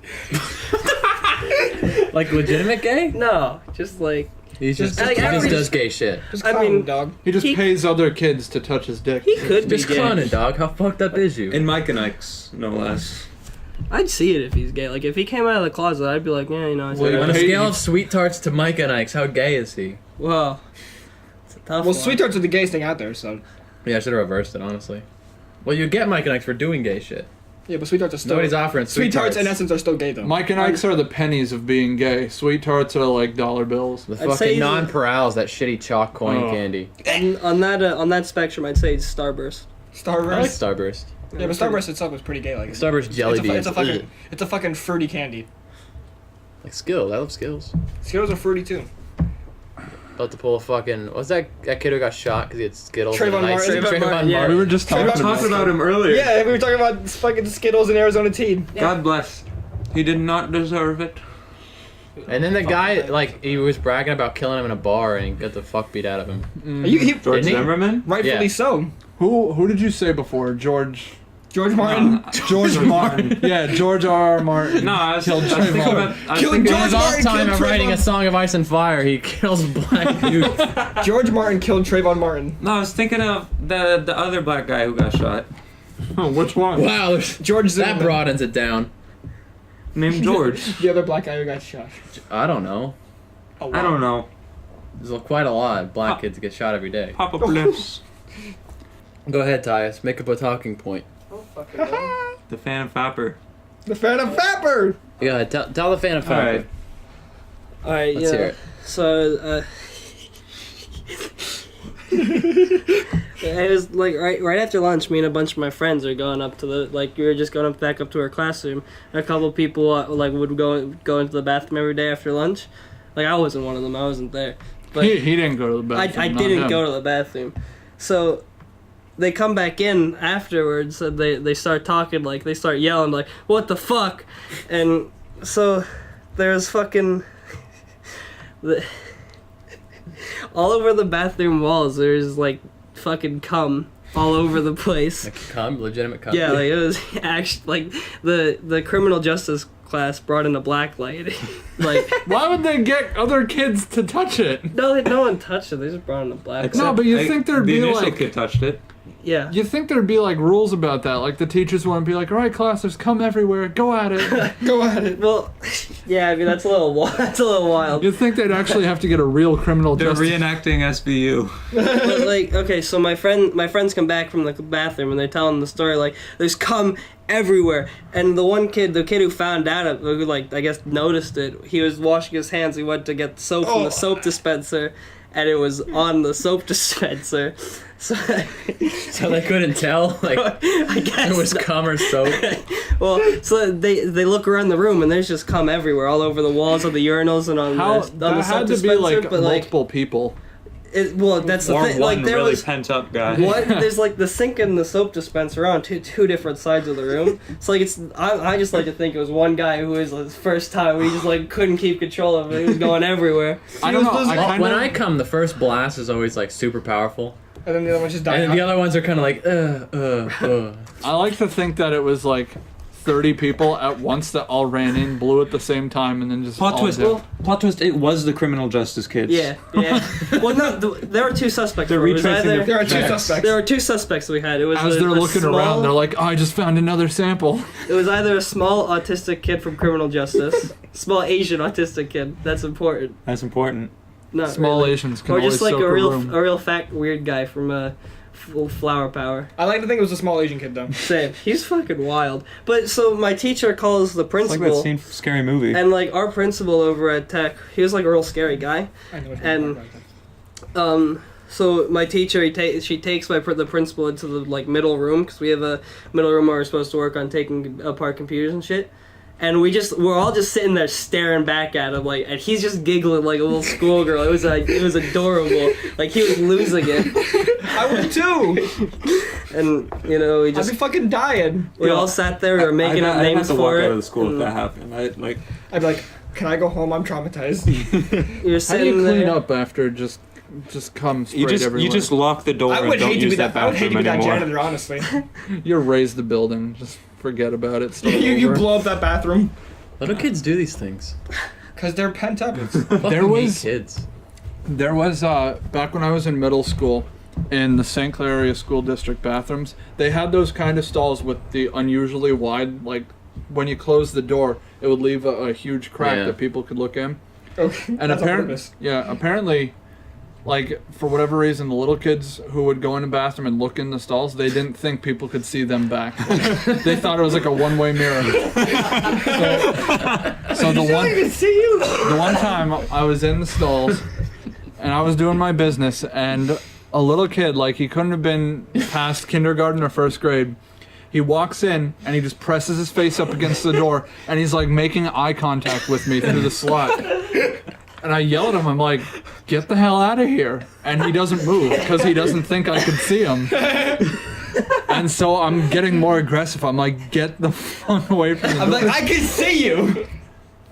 Like legitimate gay? No, just like He's just, Like, he just average- does gay shit. Just I clown, mean- dog. He just He- pays other kids to touch his dick. he could be Just gay. clowning, dog. How fucked up is you? In Mike and Ike's, no less. I'd see it if he's gay. Like if he came out of the closet, I'd be like, yeah, you know. It's Well, like, On a Hey, scale you- of sweet tarts to Mike and Ike's, how gay is he? whoa. It's a tough Well, one. sweet tarts are the gayest thing out there. So Yeah, I should have reversed it, honestly. Well, you get Mike and Ike's for doing gay shit. yeah, but sweet tarts are still. Nobody's offering Sweet tarts in essence are still gay though. Mike and Ike's are the pennies of being gay. Sweet tarts are like dollar bills. The I'd say fucking he's- non-Perals, that shitty chalk coin Oh. candy. On that spectrum, I'd say it's Starburst. I like Starburst. Starburst. Yeah, but Starburst itself is pretty gay. Like Starburst jelly beans. It's a fucking fruity candy. Like Skittles. I love Skittles. Skittles are fruity too. About to pull a fucking. What's that kid who got shot because he had Skittles? Trayvon and ice? Martin. Trayvon Martin, yeah. We were just Trayvon talking Martin. about him earlier. Yeah, we were talking about fucking Skittles and Arizona tea. God bless. He did not deserve it. And then the guy, like, he was bragging about killing him in a bar and he got the fuck beat out of him. George Didn't he? Zimmerman? Rightfully Yeah. so. Who did you say before? George Martin. George Martin. Yeah, George R. Martin. No, I was Killed I think Trayvon. about. I Killing think In George his Martin off time killed of writing Trayvon. a song of Ice and Fire, he kills black dudes. George Martin killed Trayvon Martin. No, I was thinking of the other black guy who got shot. Oh, which one? Wow, there's- George that Zimmerman. broadens it down. Named George. The other black guy who got shot. I don't know. Oh, I don't know. There's quite a lot of black kids get shot every day. Pop up lips. Go ahead, Tyus. Make up a talking point. Oh, fucking hell. The Phantom Fapper. The Phantom Fatbird. Yeah, tell the Phantom All Fatbird. right. All right, Let's hear it. So, it was like right after lunch. Me and a bunch of my friends are going up to we were just going back up to our classroom. And a couple of people would go into the bathroom every day after lunch. Like I wasn't one of them. I wasn't there. But He didn't go to the bathroom. I not didn't him. go to the bathroom. So they come back in afterwards and they start talking, like they start yelling like, what the fuck? And so there's fucking all over the bathroom walls there's like fucking cum all over the place. Like cum, legitimate cum. Yeah, like it was actually like the criminal justice class brought in a black light. Like Why would they get other kids to touch it? no one touched it. They just brought in a black No, light. but you think there'd the be initial like kid touched it. Yeah. you think there'd be like rules about that? Like the teachers wouldn't be like, all right, class, there's cum everywhere. Go at it. Go at it. Well, yeah, I mean that's a little wild. You'd think they'd actually have to get a real criminal They're justice. reenacting SBU. But like, okay, so my friends come back from the bathroom and they're telling the story like there's cum everywhere. And the kid who found out, who like I guess noticed it, he was washing his hands. He went to get soap from the soap dispenser, and it was on the soap dispenser. So they couldn't tell. Like I guess it was cum or soap. Well, so they look around the room and there's just cum everywhere, all over the walls of the urinals and on How the that soap had to dispenser. be like but multiple people. well, that's the Or thing. one Like there really was pent up guy. there's like the sink and the soap dispenser on two different sides of the room. So like I just like to think it was one guy who was his first time. He just like couldn't keep control of it. He was going everywhere. I don't know. I When kinda, I come, the first blast is always like super powerful, And then the other one just and died. then the other ones are kind of like I like to think that it was like 30 people at once that all ran in, blew at the same time, and then just Plot all twist. dipped. Plot twist. It was the criminal justice kids. Yeah. Well, no, there were two suspects. They're It was retracing either- There are two Facts. suspects. There were two suspects we had. It was As a, they're a looking small, around, they're like, oh, I just found another sample. It was either a small autistic kid from criminal justice, small Asian autistic kid. That's important. That's important. Not Small really. Asians can Or always just like soak a room. real fat weird guy from Flower Power. I like to think it was a small Asian kid though. Same. He's fucking wild. But so my teacher calls the It's like that principal, scene from Scary Movie. and like our principal over at Tech, he was like a real scary guy. I know what And- you're talking about. So my teacher, she takes the principal into the like middle room because we have a middle room where we're supposed to work on taking apart computers and shit. And we're all just sitting there staring back at him like, and he's just giggling like a little schoolgirl. It was adorable. Like he was losing it. I would too. And you know we I'd just be fucking dying. we all sat there. We were making up names I'd have to for walk it. out of the school if and that happened. I'd be like, can I go home? I'm traumatized. You're How do sitting you clean there. up after just cum sprayed You everywhere? just lock the door I and would don't hate to use be that that. I would hate to bathroom be that anymore. janitor, honestly. You raise the building. Just forget about it. Start you over. blow up that bathroom little kids do these things. because they're pent up. Fucking was- hate kids. There was back when I was in middle school, in the St. Clair area school district bathrooms, they had those kind of stalls with the unusually wide, like when you close the door, it would leave a huge crack Yeah. that people could look in. Okay, And that's on apparently, purpose. apparently, like for whatever reason, the little kids who would go in the bathroom and look in the stalls, they didn't think people could see them back. Like, they thought it was like a one-way mirror. So the one. even see you. The one time I was in the stalls and I was doing my business and a little kid, like he couldn't have been past kindergarten or first grade, he walks in and he just presses his face up against the door and he's like making eye contact with me through the slot. And I yell at him, I'm like, get the hell out of here. And he doesn't move because he doesn't think I could see him. And so I'm getting more aggressive. I'm like, get the fuck away from me. I'm like, I can see you.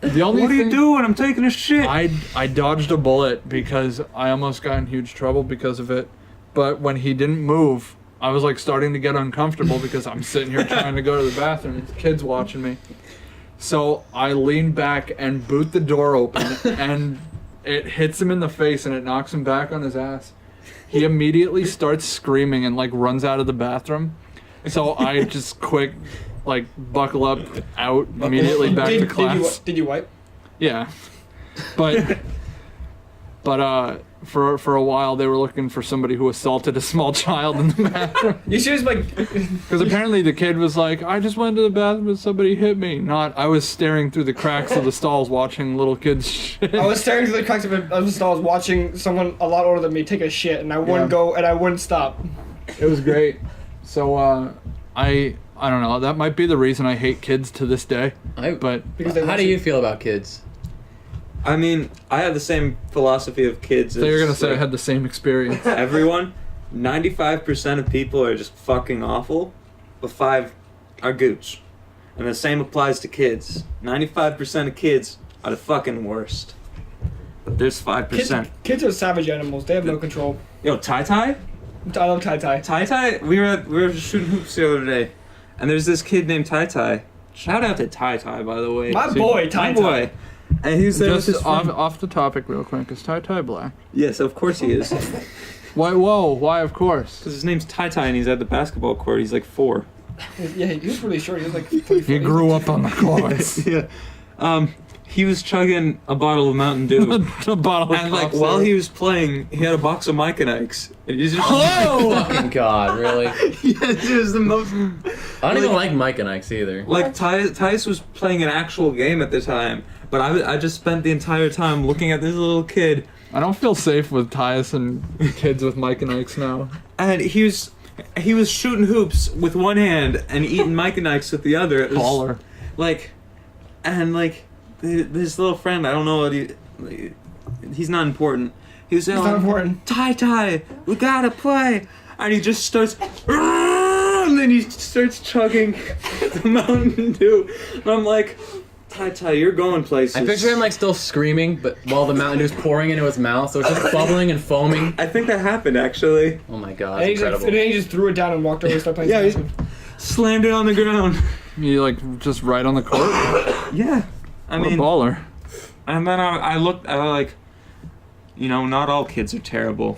The only What are you thing- doing? I'm taking a shit. I dodged a bullet because I almost got in huge trouble because of it. But when he didn't move, I was like starting to get uncomfortable because I'm sitting here trying to go to the bathroom and the kid's watching me. So I lean back and boot the door open and it hits him in the face and it knocks him back on his ass. He immediately starts screaming and like runs out of the bathroom. So I just quick like buckle up, out, immediately back to class. Did you wipe? Yeah. But But for a while they were looking for somebody who assaulted a small child in the bathroom. You should just like. Because apparently the kid was like, I just went to the bathroom and somebody hit me. Not, I was staring through the cracks of the stalls watching little kids shit. I was staring through the cracks of the stalls, watching someone a lot older than me take a shit, and I wouldn't go and I wouldn't stop. It was great. So I don't know. That might be the reason I hate kids to this day. But Because they How want do to- you feel about kids? I mean, I have the same philosophy of kids. so you're as, gonna say I like, had the same experience. everyone. 95% of people are just fucking awful, but 5 are gooch. And the same applies to kids. 95% of kids are the fucking worst. But there's 5%. Kids are savage animals. They have no control. Yo, Tai, I love Tai. we were shooting hoops the other day, and there's this kid named Tai. Shout out to Tai, by the way. My boy, Tai. My boy. And he was there with his Just friend. off the topic real quick. Is Tai black? Yes, of course he is. Why? Whoa! Why? Of course. Because his name's Tai and he's at the basketball court. He's like 4. Yeah, he was really short. He was like 3 He grew up on the courts. Yeah. He was chugging a bottle of Mountain Dew. A bottle of And like cough while syrup. he was playing, he had a box of Mike and Ike's. And he's just Fucking God, really? yes, it was the most. I don't even like Mike and Ike's either. Like Tice was playing an actual game at the time, but I just spent the entire time looking at this little kid, I don't feel safe with Tyus and kids with Mike and Ike's now. and he was shooting hoops with one hand and eating Mike and Ike's with the other. It was, Baller. Like, and like this little friend, I don't know what he's not important. He was It's not important. Tai, we gotta play, and he just starts, and then he starts chugging the Mountain Dew, and I'm like, Tai, you're going places. I picture him like still screaming, but while the Mountain Dew's pouring into his mouth, so it's just bubbling and foaming. I think that happened actually. Oh my God, And it's he, incredible. and he just threw it down and walked away and started playing. Yeah, some Slammed it on the ground. You like just right on the court. Yeah, I What a mean, baller. and then I looked, I was like, you know, not all kids are terrible.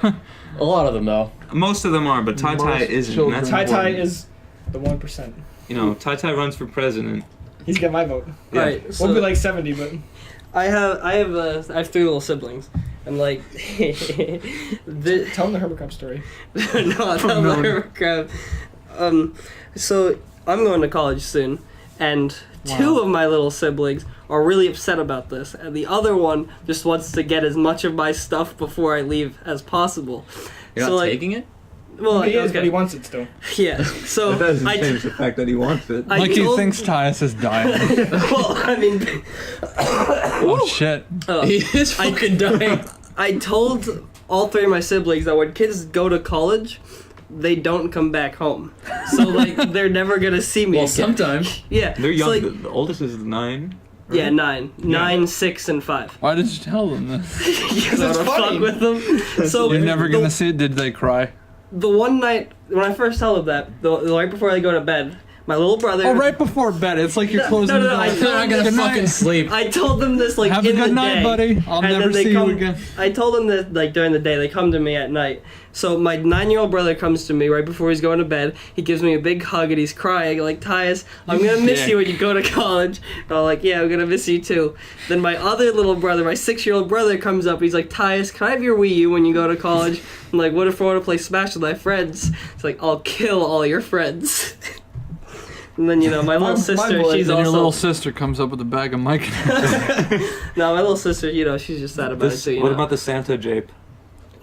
A lot of them though. Most of them are, but Tai Most isn't. children. That's Tai important. is the 1%. You know, Tai runs for president. He's getting my vote. Yeah. Right. So We'll be like 70, but I have 3 little siblings, and like tell him the Herbert Cup story. no, I'll tell No. the crap. So I'm going to college soon, and 2 of my little siblings are really upset about this, and the other one just wants to get as much of my stuff before I leave as possible. You're So, not like, taking it? Well, He is, okay. but he wants it still. Yeah. So That doesn't I, change the fact that he wants it. I Like he told- thinks Tyus is dying. well, I mean, Oh shit. He is fucking dying. I told all 3 of my siblings that when kids go to college, they don't come back home. So like they're never gonna see me Well, again. sometime. Yeah. They're young. So, like, The oldest is 9. Right? yeah, 9, 6, and 5. Why did you tell them this? Because I That's wanna funny. fuck with them. So You're never the- gonna see it. Did they cry? The one night when I first tell them that, the right before I go to bed, my little brother. Oh, right before bed. It's like you're No, closing no, the no, door. I They're not gonna Good night. fucking sleep. I told them this like Have a in good the night, day, buddy. I'll and never then they see come, you again. I told them that like during the day. They come to me at night. So my 9-year-old brother comes to me right before he's going to bed. He gives me a big hug and he's crying like, Tyus, I'm gonna miss you when you go to college. And I'm like, yeah, I'm gonna miss you too. Then my other little brother, my 6-year-old brother, comes up. He's like, Tyus, can I have your Wii U when you go to college? I'm like, what if I want to play Smash with my friends? It's like, I'll kill all your friends. And then, you know, my little sister, boy. she's Then your also... little sister comes up with a bag of Mike. No, my little sister, you know, she's just sad about This, it too, you what know. about the Santa jape?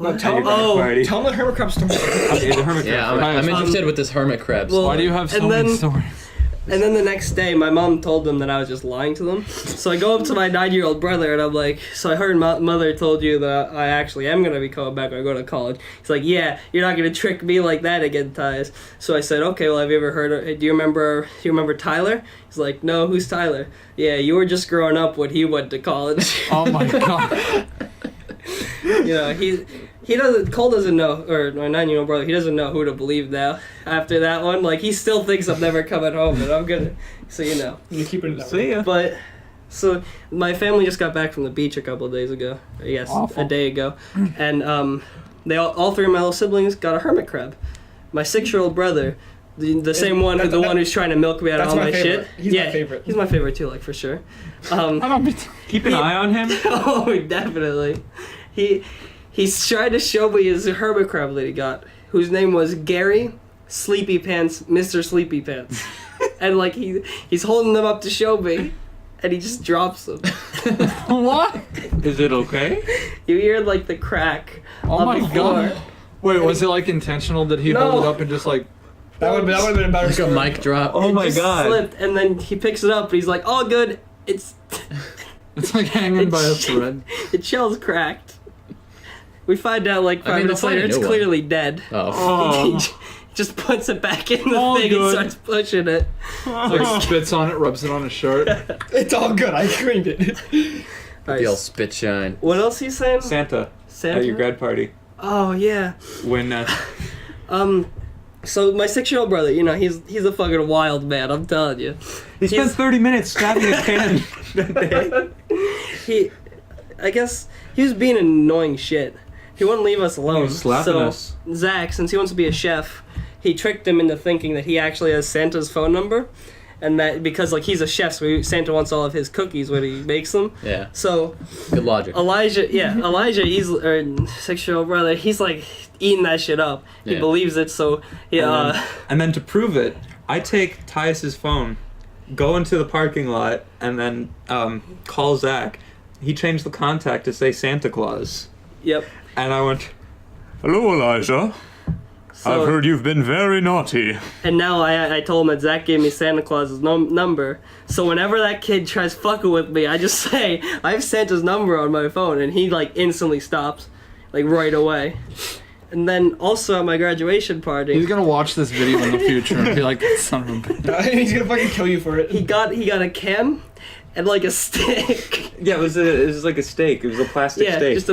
No, tell him. Oh, Party. Tell him the Herbert Cup story. Okay, the hermit Yeah, crab. I'm interested with this hermit crabs. well, Why do you have so and many then- stories? And then the next day, my mom told them that I was just lying to them. So I go up to my 9-year-old brother and I'm like, so I heard mother told you that I actually am going to be coming back when I go to college. He's like, yeah, you're not going to trick me like that again, Tyus. So I said, okay, well, have you ever heard of, do you remember Tyler? He's like, no, who's Tyler? Yeah, you were just growing up when he went to college. Oh my god. You know, he doesn't, Cole doesn't know, or my 9-year-old brother, he doesn't know who to believe now. After that one, like, he still thinks I'm never coming home, and I'm gonna, so you know. You keep it that way. See ya. But, so, my family just got back from the beach a couple of days ago. Yes, Awful. a day ago. And, they all 3 of my little siblings got a hermit crab. My 6-year-old brother, the same one, that- the one who's trying to milk me out of that's all my my favorite. shit. He's my yeah, favorite. He's my favorite too, like, for sure. I don't be. Keep an eye on him. Oh, definitely. He's trying to show me his hermit crab that he got, whose name was Gary Sleepy Pants, Mr. Sleepy Pants. And like he's holding them up to show me, and he just drops them. What? Is it okay? You hear like the crack. Oh on my the floor. god. Wait, was it like intentional? Did he No. hold it up and just like... That would have been a better Like a story. mic drop. Oh It my just god. Slipped, and then he picks it up, and he's like, "All good. It's It's like hanging by a thread. its shell's cracked." We find out like 5 I mean, minutes they'll find later, a it's new one. clearly dead. Oh. He just puts it back in the All thing good. and starts pushing it. Like spits on it, rubs it on his shirt. It's all good. I cleaned it. The old spit shine. What else he's saying? Santa Santa? at your grad party Oh yeah. when So my 6-year-old brother, you know, he's a fucking wild man. I'm telling you. he spent He's- 30 minutes stabbing a can that day. I guess he was being an annoying shit. He wouldn't leave us alone. was slapping so us. Zach, since he wants to be a chef, he tricked him into thinking that he actually has Santa's phone number, and that because like he's a chef, so Santa wants all of his cookies when he makes them. Yeah. So Good logic. Elijah, he's our 6-year-old brother. He's like eating that shit up. He Yeah. believes it. So yeah. And then to prove it, I take Tyus's phone, go into the parking lot, and then call Zach. He changed the contact to say Santa Claus. Yep. And I went, "Hello, Elijah. So, I've heard you've been very naughty." And now I told him that Zach gave me Santa Claus's number. So whenever that kid tries fucking with me, I just say, I have Santa's number on my phone, and he like instantly stops, like right away. And then also at my graduation party, He's gonna watch this video in the future and be like, son of a bitch. He's gonna fucking kill you for it. he got a can and like a stick. Yeah, it was like a steak. It was a plastic Yeah, steak. just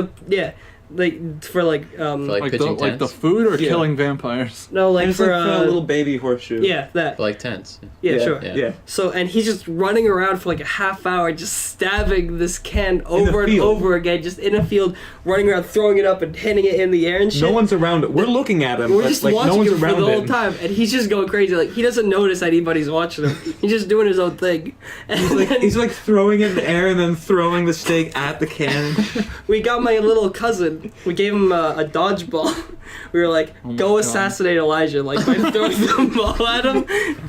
like for like For, like, Like the, pitching like the tents. food or Yeah. killing vampires? no like It's for like a little baby horseshoe. yeah that For like tents. yeah sure. Yeah. Yeah. So, and he's just running around for like a half hour, just stabbing this can over and field. over again, just in a field, running around, throwing it up and hitting it in the air and shit. No one's around it. We're looking at him, We're but just like watching no one's him for around the whole him. time, and he's just going crazy. Like, he doesn't notice anybody's watching him. He's just doing his own thing. And then He's like throwing it in the air and then throwing the steak at the can. we got my little cousin. We gave him a dodgeball. We were like, Oh my go God. assassinate Elijah, like by throwing the ball at him.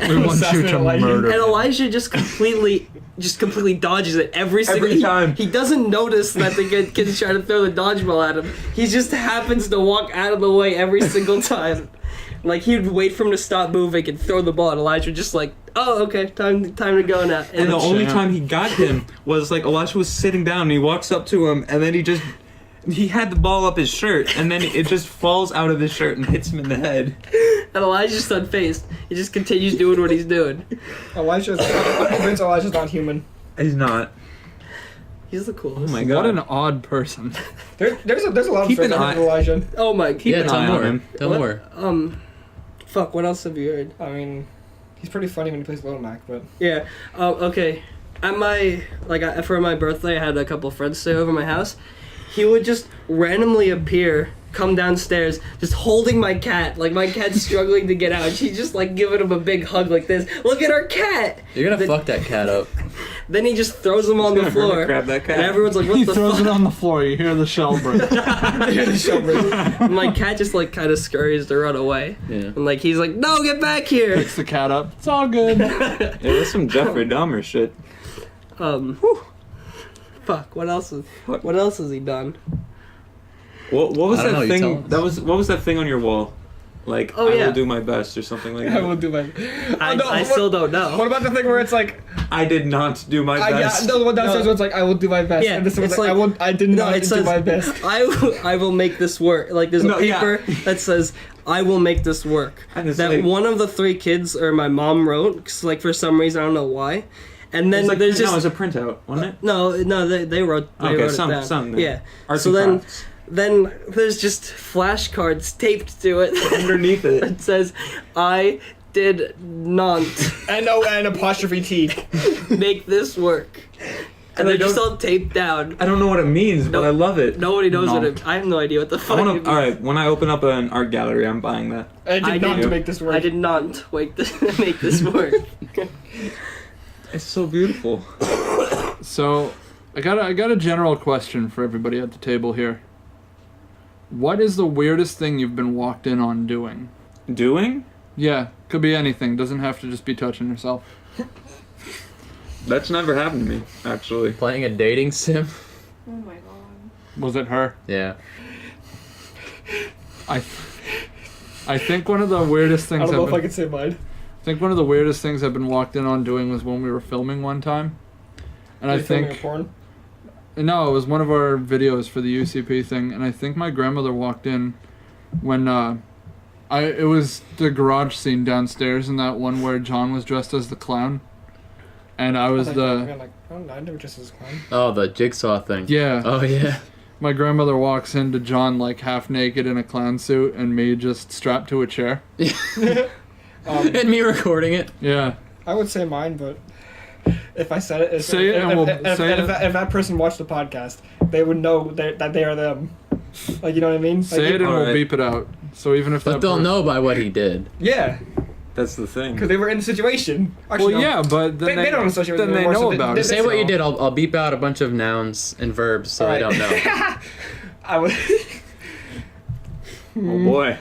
We want you to murder And him. Elijah just completely dodges it every single time. He doesn't notice that the kid's trying to throw the dodgeball at him. He just happens to walk out of the way every single time. Like, he'd wait for him to stop moving and throw the ball, and Elijah would just like, oh, okay, time to go now. And the only Champ. time he got him was like Elisha was sitting down and he walks up to him and then he had the ball up his shirt and then it just falls out of his shirt and hits him in the head. And Elijah's unfazed. He just continues doing what he's doing. I'm convinced Elijah's not human. He's not. He's the coolest. Oh my god. What an odd person. There's a lot of Keep stories an about eye- Elijah. Oh my. Yeah, an tell eye on more. him. Tell What? more. Fuck, what else have you heard? I mean, he's pretty funny when he plays Little Mac, but Yeah. Oh, okay. At my for my birthday, I had a couple friends stay over my house. He would just randomly appear, come downstairs, just holding my cat. Like, my cat's struggling to get out. She's just like giving him a big hug like this. Look at our cat. You're gonna Then- fuck that cat up. Then he just throws him on the floor. Grab that cat. And everyone's like, what He the throws fuck? it on the floor. You hear the shell break. And my cat just like kind of scurries to run away. Yeah. And like he's like, no, get back here. Picks the cat up. It's all good. Yeah, that's some Jeffrey Dahmer shit. Fuck. What else has he done? What was I don't that know, you tell thing? us. What was that thing on your wall? Like, Oh, I yeah. will do my best or something like I that. will do my. I still don't know. What about the thing where it's like, I did not do my yeah, best. no, the one downstairs No. where it's like, I will do my best. Yeah, and this one's it's like, like- I did not it do says, my best. I will make this work. Like there's a No, yeah. paper that says I will make this work. And it's That like- one of the 3 kids or my mom wrote, 'cause, like for some reason I don't know why. And then It's like, there's no, just it was a printout, wasn't it? no they wrote Okay, it some- down. some, yeah. Arts So and then crafts. then there's just flashcards taped to it. Underneath it. It says I did not N-O-N apostrophe T. make this work. And I they're just don't- all taped down. I don't know what it means, but No. I love it. Nobody knows what Nonk. it. I have no idea what the I fuck. it wanna, means. alright, when I open up an art gallery, I'm buying that. I did I not did- to make this work. I did not make this work. It's so beautiful. So, I got a general question for everybody at the table here. What is the weirdest thing you've been walked in on doing? Doing? Yeah, could be anything. Doesn't have to just be touching yourself. That's never happened to me, actually. Playing a dating sim? Oh my god. Was it her? Yeah. I think one of the weirdest things I don't know I've if I been, can say mine. I think one of the weirdest things I've been walked in on doing was when we were filming one time. And I You filming think a porn? no, it was one of our videos for the UCP thing, and I think my grandmother walked in when it was the garage scene downstairs in that one where John was dressed as the clown. And I was I never just as a clown. Oh, the jigsaw thing. yeah. Oh, yeah. My grandmother walks into John like half naked in a clown suit and me just strapped to a chair. And me recording it. Yeah. I would say mine, but if I said it, if that person watched the podcast, they would know that they are them. Like, you know what I mean? Say it and we'll beep it out. So even if But that they'll person- know by what he did. Yeah, That's the thing. because they were in the situation. Actually, Well, no. yeah, but then They don't associate with then it they anymore, know so about they- it. Say what you know. did. I'll beep out a bunch of nouns and verbs so they don't know. I would. Oh boy.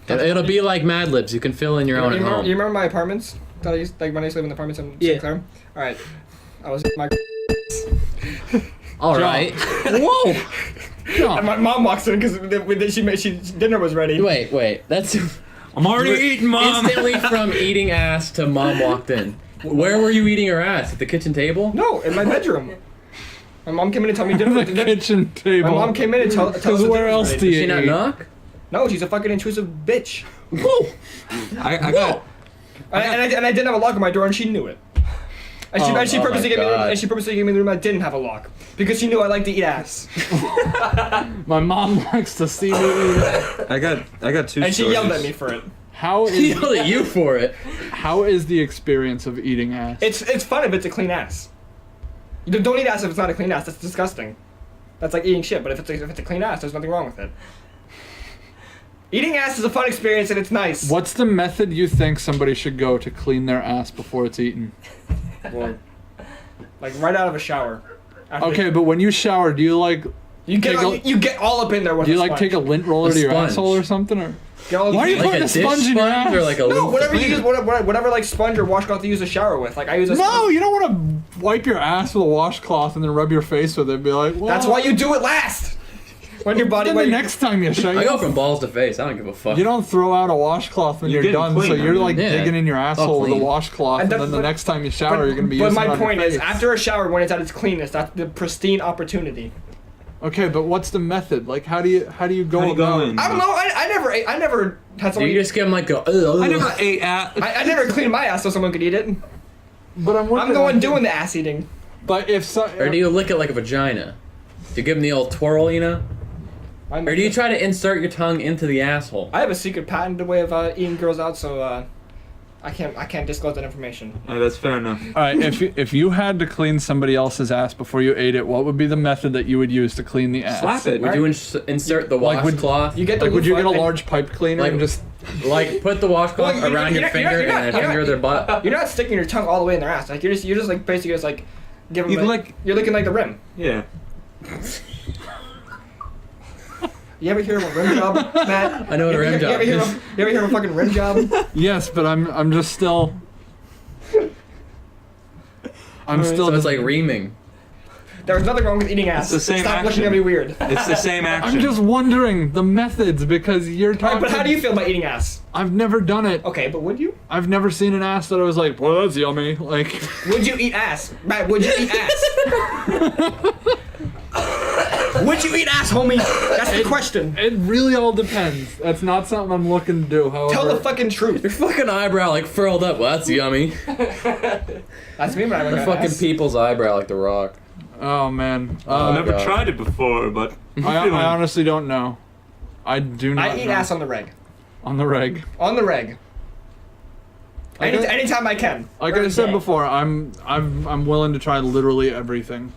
It'll be like Mad Libs. You can fill in your own at home. You remember my apartments? That I used, like when I used to live in the apartments in Yeah. St. Clair? Alright. I was my All right. Whoa! and my mom walks in because dinner was ready. Wait. That's I'm already eating, Mom! instantly from eating ass to mom walked in. Where were you eating her ass? At the kitchen table? No, in my bedroom. My mom came in and told me The dinner. kitchen table. My mom came in and told us Because the where dinner was else ready. do Did you she not eat? knock? No, she's a fucking intrusive bitch. Whoa! I got. And I didn't have a lock on my door, and she knew it. And she Oh purposely my gave me the room, God. and she purposely gave me the room that didn't have a lock because she knew I liked to eat ass. My mom likes to see me eat. I got two And she stories. yelled at me for it. How He is yelled at you for it. how is the experience of eating ass? It's fun if it's a clean ass. You don't eat ass if it's not a clean ass. That's disgusting. That's like eating shit. But if it's a clean ass, there's nothing wrong with it. Eating ass is a fun experience and it's nice. What's the method you think somebody should go to clean their ass before it's eaten? Like right out of a shower. After Okay, but when you shower, do you like You get take you get all up in there with do you a like sponge. take a lint roller A to your sponge. asshole or something? Or Get all Why are you Like putting a a dish sponge in your sponge or ass? like a no, little whatever you cleaner? use, whatever like sponge or washcloth you use a shower with. Like I use a No, sponge. you don't want to wipe your ass with a washcloth and then rub your face with it. And be like, well, That's why you do it last. When your body. Then the next time you shower, I go from balls to face. I don't give a fuck. you don't throw out a washcloth when You're you're getting done. So clean, you're I mean. like Yeah. digging in your asshole with a clean. washcloth, And and, that's then the what- next time you shower, you're gonna be But using my it on point your is, face. after a shower, when it's at its cleanest, that's the pristine opportunity. Okay, but what's the method? Like, how do you go How do you go about? in? I don't know. I never had Do someone. you just give him like a? I never ate ass. I never cleaned my ass so someone could eat it. But I'm I'm the one doing the ass eating. But if so, Or do you lick it like a vagina? Do you give him the old twirl, you know? Or do you try to insert your tongue into the asshole? I have a secret patented way of eating girls out, so I can't disclose that information. That's fair enough. all right, if you had to clean somebody else's ass before you ate it, what would be the method that you would use to clean the ass? Slap it. Would you insert the Like, would- washcloth? You get the Like, would you get a loofah and- large pipe cleaner Like- and just? Like put the washcloth Well, around your finger and then finger their butt. You're not sticking your tongue all the way in their ass. Like you're just like basically just like giving. You Like, you're licking like the rim. Yeah. You ever hear of a rim job, Matt? I know what a rim job is. You ever hear of a fucking rim job? Yes, but I'm just still. I'm still. So it's like reaming. There's nothing wrong with eating ass. It's the same Stop looking action. at me weird. It's the same action. I'm just wondering the methods because you're Alright, talking. but how do you feel about eating ass? I've never done it. Okay, but would you? I've never seen an ass that I was like, well, that's yummy. Like, Would you eat ass? Matt, would you eat ass? Would you eat ass, homie? That's the question. it really all depends. That's not something I'm looking to do. However, Tell the fucking truth. Your fucking eyebrow like furled up. Well, that's yummy. That's me when I The look at fucking ass. people's eyebrow like the Rock. oh man, I've never God. tried it before, but I honestly don't know. I do not. I eat know. ass on the reg. on the reg. On the reg. Anytime I can. Like Every I said day. before, I'm willing to try literally everything.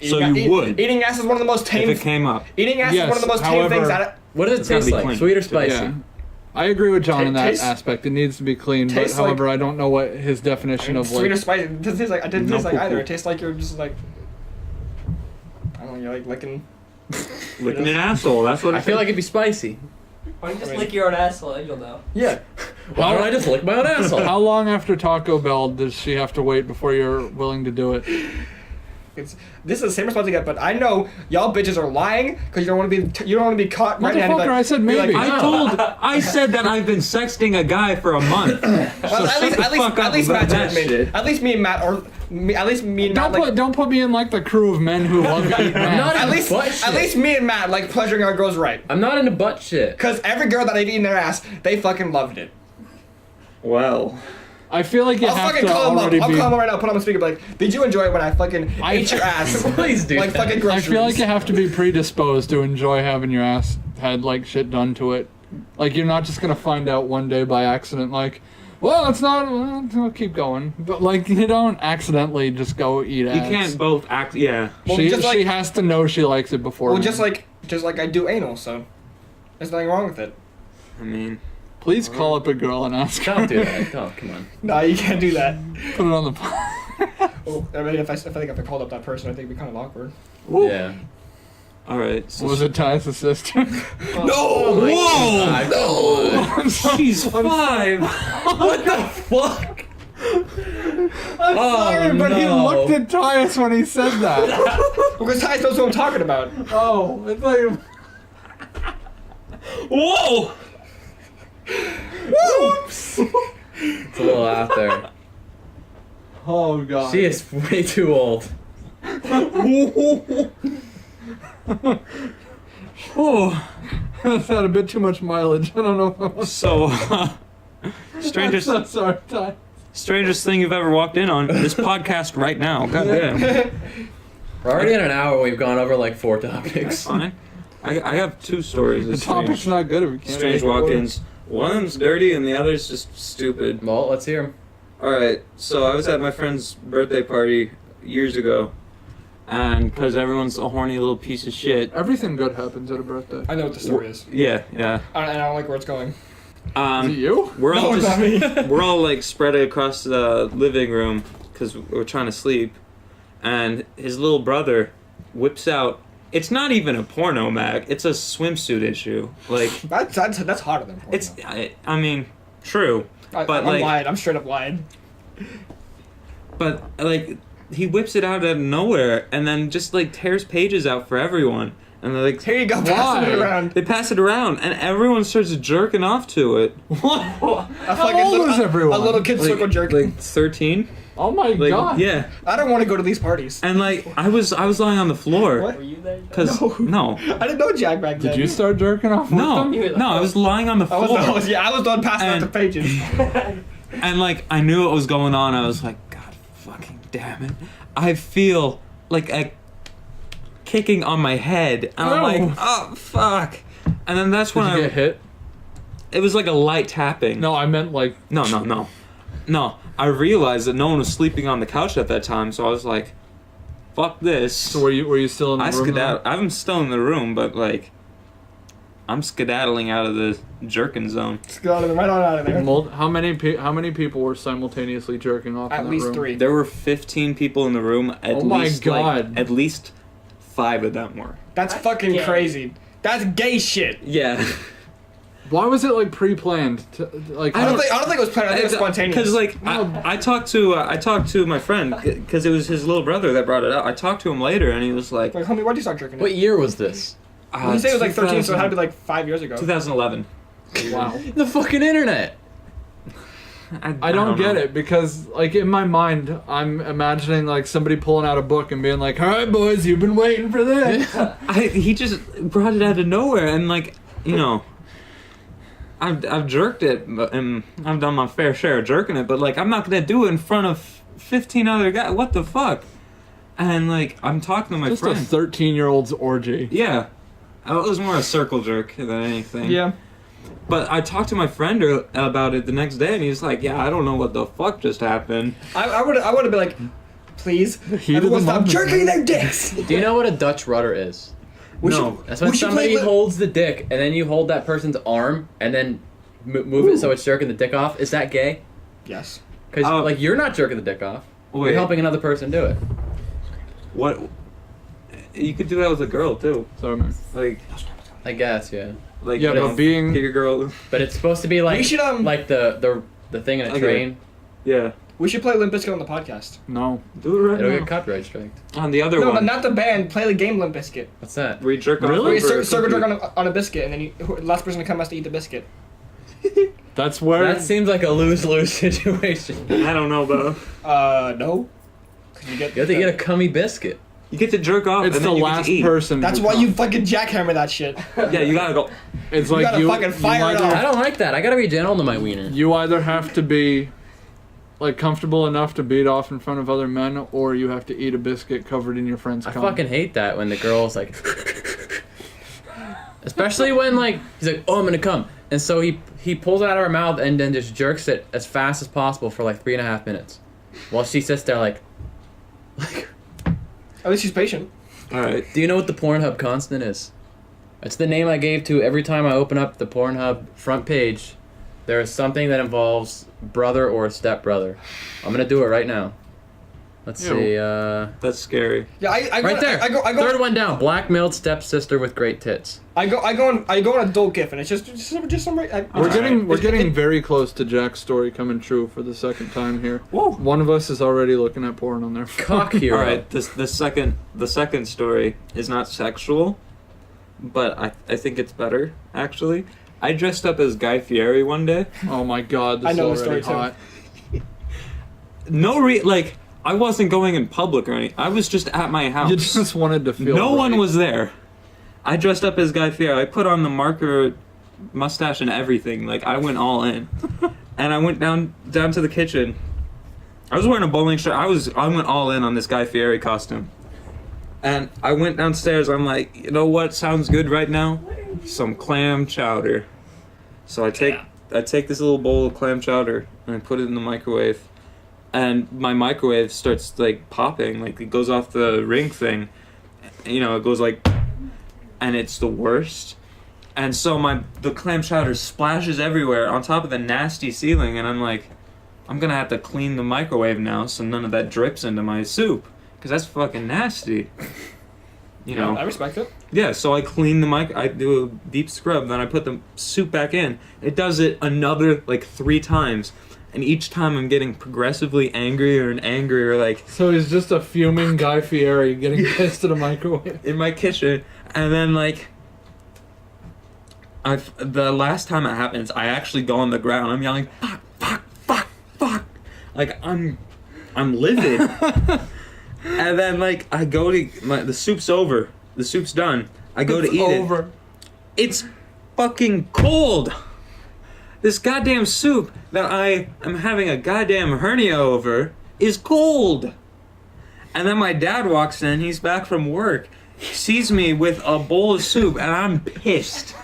So you would. Eating ass is one of the most if tame. it came up, Eating ass Yes, is one of the most tame however- things that. What does It's it gotta taste be like? clean. Sweet or spicy? Yeah. I agree with John in that Tastes- aspect. It needs to be clean, but tastes like- however, I don't know what his definition of Sweet or like. spicy. It doesn't taste like. It didn't No taste like either. poo-poo. It tastes like you're just like. I don't know. You're like licking. Licking an asshole. That's what I feel like it'd be spicy. Why don't you just lick your own asshole and you'll know? Yeah. Why don't I just lick my own asshole? How long after Taco Bell does she have to wait before you're willing to do it? This is the same response you get, but I know y'all bitches are lying because you don't want to be caught red-handed. Motherfucker, I said maybe. I said that I've been sexting a guy for a month. At least Matt did me. At least me and Matt, or me, at least me and Matt. Don't put me in like the crew of men who love to eat ass. At least me and Matt like pleasuring our girls right. I'm not into butt shit. Cause every girl that I've eaten their ass, they fucking loved it. Well, I feel like you I'll have fucking to call him up. already I'll be. call him right now. Put him on speaker. Be like, did you enjoy it when I fucking ate your ass? Please do like that. fucking I groceries. feel like you have to be predisposed to enjoy having your ass had like shit done to it. Like you're not just gonna find out one day by accident. Like, well, it's not. Well, we'll keep going. But like, you don't accidentally just go eat ass. you can't both act. Yeah. Well, she just like- has to know she likes it before. Well, just like I do anal, so there's nothing wrong with it. I mean, please call up a girl and ask her. Don't do that. Don't. Come on. No, you can't do that. Put it on the. Oh, I mean, if I called up that person, I think it'd be kind of awkward. Yeah. all right. So Was it Ty's sister? No! Whoa! No! she's 5. What the fuck? I'm sorry, but he no. looked at Tyus when he said that. Because Ty knows what I'm talking about. Oh, it's like. Whoa! Whoops! It's a little out there. Oh god. She is way too old. Oh, that's had a bit too much mileage. I don't know. So, I'm strangest so sorry, Ty. strangest thing you've ever walked in on. This podcast right now. Goddamn. We're already in an hour. We've gone over like 4 topics. Fine. I have 2 stories. The of topic's strange, not good if we can't. strange walk-ins. One of them's dirty and the other's just stupid. Well, let's hear him. Alright, so I was at my friend's birthday party years ago, and because everyone's a horny little piece of shit. Everything good happens at a birthday. I know what the story is. Yeah. And I don't like where it's going. Is it you? We're all No, it's not me. we're all like spread across the living room because we're trying to sleep, and his little brother whips out. It's not even a porno mag. It's a swimsuit issue. Like That's harder than porn. it's. I mean, true. But I'm like, lying. I'm straight up lying. but like, he whips it out of nowhere and then just like tears pages out for everyone, and they're like, Here you go, passing it Why? around. they pass it around, and everyone starts jerking off to it. What? A How old is everyone? A little kid circle jerking. Like 13. Oh my Like god. yeah, I don't want to go to these parties. and like I was lying on the floor. What? Were you there? Cause no. I didn't know Jack back then. Did you start jerking off with No, them? no, I was lying on the I floor, was done passing out And- the pages. and like I knew what was going on. I was like, God, fucking damn it! I feel like a kicking on my head, and I'm No. like, oh fuck! And then that's Did when you get hit? it was like a light tapping. No, I meant like. No. I realized that no one was sleeping on the couch at that time, so I was like, fuck this. So were you still in the I room? skedaddle. I'm still in the room, but like, I'm skedaddling out of the jerking zone. Let's go right on out of there. How many people were simultaneously jerking off? in At that least room? 3. There were 15 people in the room. Oh my God. at least 5 of them were. That's fucking gay. crazy. That's gay shit. Yeah. Why was it like pre-planned? Like I don't think it was planned. I think it was spontaneous. Because like I talked to my friend because it was his little brother that brought it up. I talked to him later and he was like, Like, homie, why'd you start jerking? What year was this? Well, you say it was like 13, so it had to be like 5 years ago. 2011. Wow. The fucking internet. I don't get know. it because like in my mind I'm imagining like somebody pulling out a book and being like, "All right, boys, you've been waiting for this." He just brought it out of nowhere and like I've jerked it and I've done my fair share of jerking it, but like I'm not gonna do it in front of 15 other guys. What the fuck? And like I'm talking to my Just friend. a 13-year-old's orgy. Yeah, it was more a circle jerk than anything. Yeah. But I talked to my friend about it the next day, and he's like, "Yeah, I don't know what the fuck just happened." I would have been like, please, heat of everyone the stop moment. jerking their dicks. Do you know what a Dutch rudder is? No. That's when We should somebody play- holds the dick and then you hold that person's arm and then move it so it's jerking the dick off. Is that gay? Yes. Because Oh. like you're not jerking the dick off. Wait. You're helping another person do it. What? You could do that with a girl too. Sorry, man. Like, I guess, yeah. like Yeah, you but know, being get your girl. But it's supposed to be like We should, like the thing in a Okay. train. Yeah. We should play Limp Bizkit on the podcast. no. Do it right It'll now. get copyright striked. On the other No, one, not the band. Play the game Limp Bizkit. What's that? where you jerk off Really? Where you over a circle jerk computer. on a biscuit, and then the last person to come has to eat the biscuit. That's where. That seems like a lose-lose situation. I don't know, bro. No. 'Cause you get. You have to get a cummy biscuit. You get to jerk off, it's and the then you last get to eat. person. That's who why you comes. fucking jackhammer that shit. Yeah, you gotta go. It's you like gotta you. fucking fire it either, off. I don't like that. I gotta be gentle to my wiener. You either have to be, like, comfortable enough to beat off in front of other men, or you have to eat a biscuit covered in your friend's I cum. fucking hate that when the girl's like, especially when like he's like, oh, I'm gonna come, and so he pulls it out of her mouth and then just jerks it as fast as possible for like 3.5 minutes, while she sits there like, At least she's patient. All right. do you know what the Pornhub constant is? It's the name I gave to every time I open up the Pornhub front page. There is something that involves brother or stepbrother. I'm gonna do it right now. Let's Ew. see. That's scary. Yeah, I go. Right there. I go. Third one down. Blackmailed stepsister with great tits. I go on adult GIF, and it's just some. We're getting very close to Jack's story coming true for the second time here. Whoa. One of us is already looking at porn on their phone. Cock hero. All right. The second story is not sexual, but I think it's better actually. I dressed up as Guy Fieri one day. Oh my god, this I know is the already story, too. hot. I wasn't going in public or anything. I was just at my house. You just wanted to feel. No one right. was there. I dressed up as Guy Fieri. I put on the marker, mustache, and everything. Like I went all in, and I went down to the kitchen. I was wearing a bowling shirt. I went all in on this Guy Fieri costume, and I went downstairs. I'm like, you know what sounds good right now? Some clam chowder. So I take this little bowl of clam chowder and I put it in the microwave. And my microwave starts like popping, like it goes off the ring thing, you know, it goes like, and it's the worst. And so the clam chowder splashes everywhere on top of the nasty ceiling, and I'm like, I'm gonna have to clean the microwave now so none of that drips into my soup, because that's fucking nasty. You know. I respect it. Yeah, so I clean the I do a deep scrub, then I put the soup back in. It does it another like 3 times. And each time I'm getting progressively angrier and angrier, like So he's just a fuming Guy Fieri getting pissed at a microwave. in my kitchen. And then like the last time it happens, I actually go on the ground. I'm yelling, fuck, fuck, fuck, fuck. Like I'm livid. And then like I go to the soup's over. The soup's done. I go to eat it. It's fucking cold. This goddamn soup that I am having a goddamn hernia over is cold. And then my dad walks in, he's back from work, he sees me with a bowl of soup, and I'm pissed.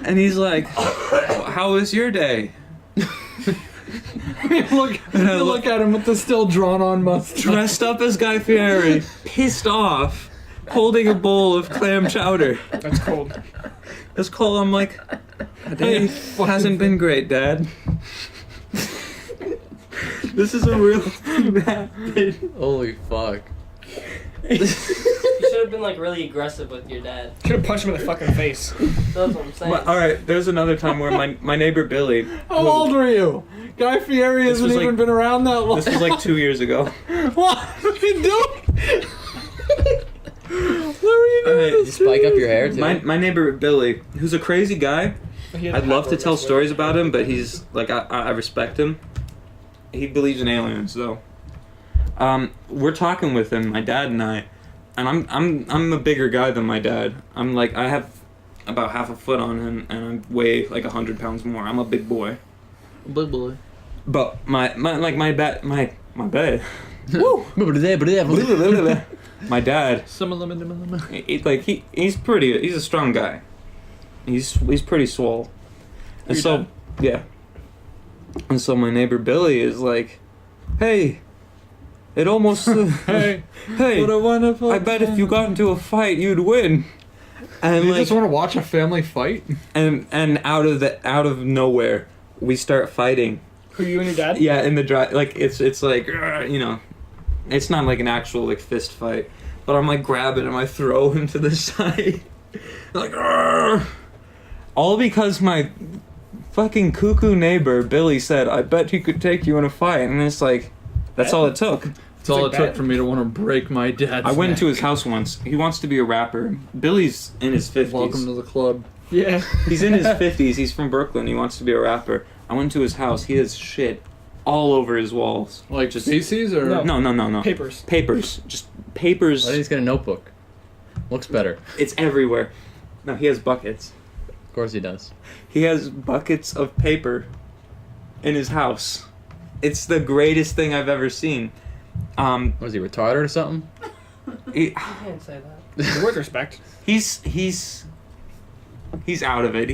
And he's like, how was your day? you look at him with the still drawn on mustache. Dressed up as Guy Fieri, pissed off, holding a bowl of clam chowder. That's cold. It's cold, I'm like, day hasn't been great, Dad. This is a real thing that happened. Holy fuck. You should have been like really aggressive with your dad. Should have punched him in the fucking face. That's what I'm saying. Alright, there's another time where my neighbor Billy... How old were you? Guy Fieri This hasn't was even like- been around that long. This was like 2 years ago. What are you doing? What were you doing? Alright, Did you spike up your hair too? my neighbor Billy, who's a crazy guy. He had I'd love to hyper tell aggressive. stories about him, but he's like I respect him. He believes in aliens, though. We're talking with him, my dad and I, and I'm a bigger guy than my dad. I'm like I have about half a foot on him, and I weigh like 100 pounds more. I'm a big boy. Big boy. But my bed. Woo! My dad. He's a strong guy. He's pretty swole. And Your so dad? yeah. And so my neighbor Billy is like, hey, it almost Hey, hey, what a wonderful. I bet if you got into a fight you'd win. And You like just want to watch a family fight? and out of nowhere we start fighting. Who, you and your dad? Yeah, in the drive, like it's like you know, it's not like an actual like fist fight, but I'm like grabbing him, I throw him to the side. Like, "Arr!" All because my fucking cuckoo neighbor, Billy, said, I bet he could take you in a fight. And it's like, that's all it took. It's all like it took bad. for me to want to break my dad's I went neck. into his house once. He wants to be a rapper. Billy's in his 50s. Welcome to the club. Yeah. He's in his 50s. He's from Brooklyn. He wants to be a rapper. I went to his house. He has shit all over his walls. Like Just- feces or No. No. Papers. Papers. Just papers. Why did he get a notebook? Looks better. It's everywhere. No, he has buckets. Of course he does. He has buckets of paper in his house. It's the greatest thing I've ever seen. Was he retarded or something? He- You can't say that. The word respect. he's out of it.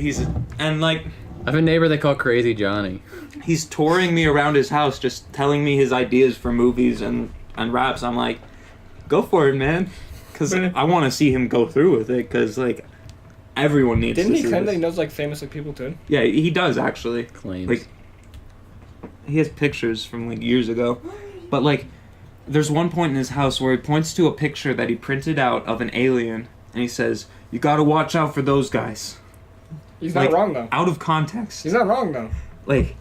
And like I have a neighbor they call Crazy Johnny. he's touring me around his house, just telling me his ideas for movies and raps. I'm like, go for it, man, because I want to see him go through with it. Because like everyone needs. Didn't to he see claim that this. he knows like famous like people too? Yeah, he does actually. Claims. Like he has pictures from like years ago, but like there's one point in his house where he points to a picture that he printed out of an alien, and he says, "You got to watch out for those guys." He's Like, not wrong though. Out of context. He's not wrong though. Like,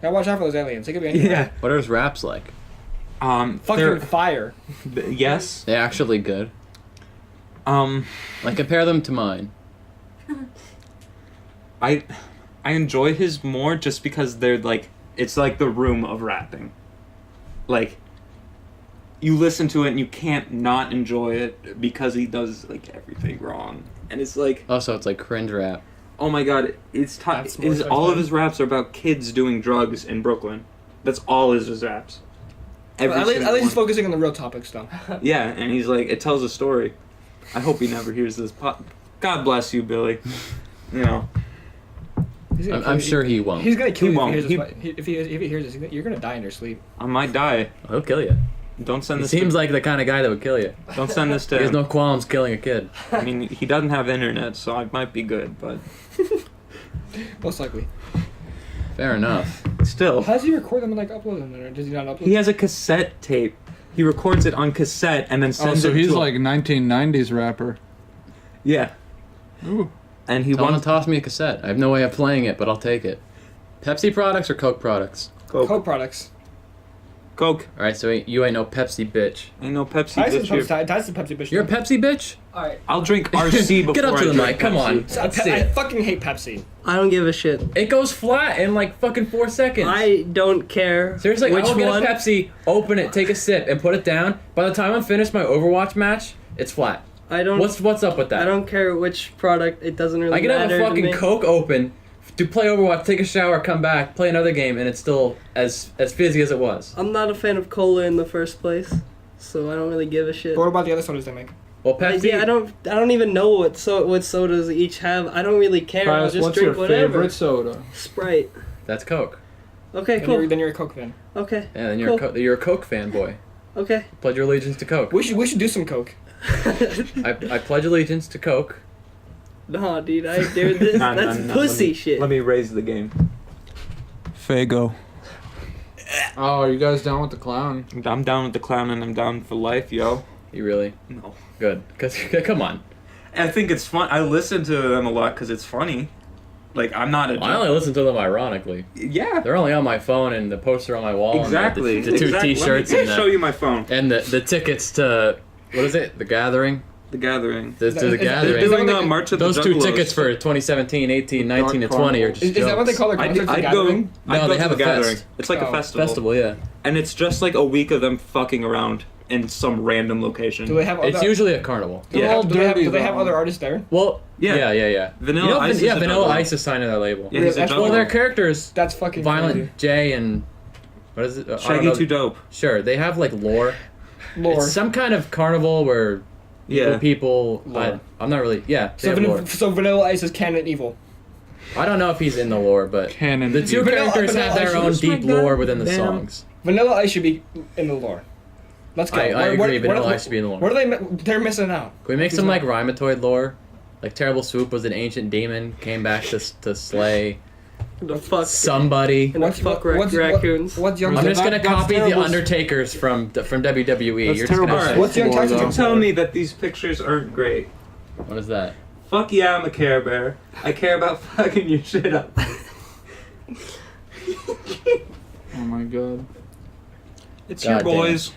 Gotta watch out for those aliens. They could be anything. yeah. What are his raps like? Fucking they're- fire. yes. They're actually good. Um, Like, compare them to mine. I enjoy his more just because they're like, it's like the room of rapping. Like, you listen to it and you can't not enjoy it because he does like everything wrong, and it's like, Oh, so it's like cringe rap. oh my god, That's more all of exciting. his raps are about kids doing drugs in Brooklyn. That's all his raps. Every At least single he's one. focusing on the real topics though. Yeah, and he's like, it tells a story. I hope he never hears this. God bless you, Billy. You know. He's gonna I'm kill you. sure he won't. He's gonna kill He you won't. if he hears this. If he hears this, you're gonna die in your sleep. I might die. He'll kill you. Don't send He this. seems to, like the kind of guy that would kill you. Don't send this to He has him. no qualms killing a kid. I mean, he doesn't have internet, so I might be good, but Most likely. Fair enough. still. How does he record them and like upload them, or does he not upload? He has a cassette tape. He records it on cassette and then Oh, sends so it he's to like 1990s rapper. yeah. Ooh. And he Tell him wants to toss me a cassette. I have no way of playing it, but I'll take it. Pepsi products or Coke products? Coke. Coke products. Coke. Alright, so you ain't no Pepsi bitch. Ain't no Pepsi. Tyson's Bitch here. Tyson Pepsi bitch. You're a Pepsi bitch? Alright. I'll drink RC before Get up to I the drink mic, come Pepsi. on. Let's see I it. fucking hate Pepsi. I don't give a shit. It goes flat in like fucking 4 seconds. I don't care. Seriously, which I will get one. a Pepsi, open it, take a sip, and put it down. By the time I'm finished my Overwatch match, it's flat. I don't. What's up with that? I don't care which product. It doesn't really I can have matter a to fucking me. Coke open, to play Overwatch, take a shower, come back, play another game, and it's still as fizzy as it was. I'm not a fan of cola in the first place, so I don't really give a shit. But what about the other sodas they make? Well, Pepsi. Yeah, I don't even know what sodas each have. I don't really care. I'll Guys, just what's drink your whatever. favorite soda? Sprite. That's Coke. Okay, Then cool. you're a Coke fan. Okay. Yeah, then you're Cool. you're a Coke fanboy. Okay. Pledge your allegiance to Coke. We should do some Coke. I pledge allegiance to Coke. No, dude, that's No, pussy shit. Let me raise the game. Fago. Oh, are you guys down with the clown? I'm down with the clown and I'm down for life, yo. You really No. good? Cause come on. I think it's fun. I listen to them a lot because it's funny. Like, I'm not a... I only listen to them ironically. Yeah. They're only on my phone and the poster on my wall. Exactly. And the two exactly. T-shirts Let me and show you my phone. the tickets to what is it? The Gathering. The Gathering. To the They're They're Gathering. doing the March of Those the two Juggalos. tickets for 2017, 18, 19, and 20 are just Is that what they jokes. call their I'd, concerts? I'd The go. Gathering? I'd No, go they have to a the Gathering. fest. It's like Oh. a festival. Festival, yeah. And it's just like a week of them fucking around in some random location. Do they have? It's other, usually a carnival. Do they Yeah. have, do they have, Dirty, do they have though. other artists there? Well, Yeah. yeah. Vanilla You know, Ice is yeah, a Vanilla juggalo. Ice is signed to their label. Yeah, he's a That's juggalo. Well, their characters, That's fucking Violent crazy. J and what is it? I don't Shaggy know. Too Dope. Sure, they have like lore. Lore. It's some kind of carnival where Yeah. people. Lore. I'm not really. Yeah, they So, have lore. so Vanilla Ice is canon evil. I don't know if he's in the lore, but Canon. the two Vanilla- characters have their Vanilla own Ice deep is my lore within the goddamn- songs. Vanilla Ice should be in the lore. Let's go. I agree. Vanilla Ice should be in the lore. What are they? They're missing out. Can we make He's some not- like rhymatoid lore? Like Terrible Swoop was an ancient demon, came back to slay. The fuck. Somebody. And the fuck raccoons. What's Young? I'm just gonna that's copy the terrible. Undertakers from WWE. That's You're just terrible. gonna Alright. What's Young Texas? Don't tell me that these pictures aren't great. What is that? Fuck yeah, I'm a Care Bear. I care about fucking your shit up. Oh my god. It's God your damn. boys.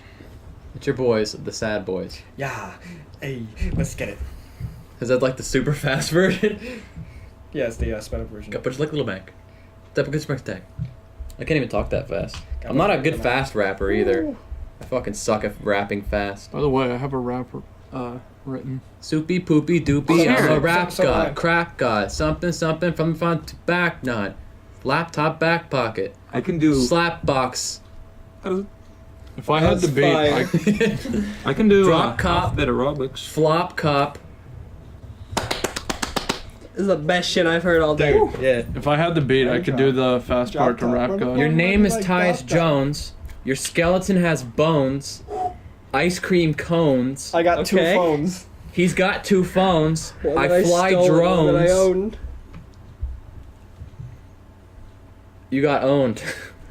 It's your boys, the sad boys. Yeah. Hey, let's get it. Is that like the super fast version? Yeah, it's the sped up version. Got push like little Mac. Step a good spring tag. I can't even talk that fast. I'm not a good fast rapper either. I fucking suck at rapping fast. By the way, I have a rap written. Soupy poopy doopy, I'm a rap So god, am I. crap god, something something from front to back nut, laptop back pocket, I can do. slap box, If I had the beat, Fire. I can do. Drop cop. Alphabet aerobics. flop cop. This is the best shit I've heard all day. Yeah. if I had the beat, I could do the fast part to rap god. Your name is Tyus Jones. Your skeleton has bones, ice cream cones. I got two Okay. phones. He's got 2 phones. One I that fly stole, one that I drones. owned. You got owned.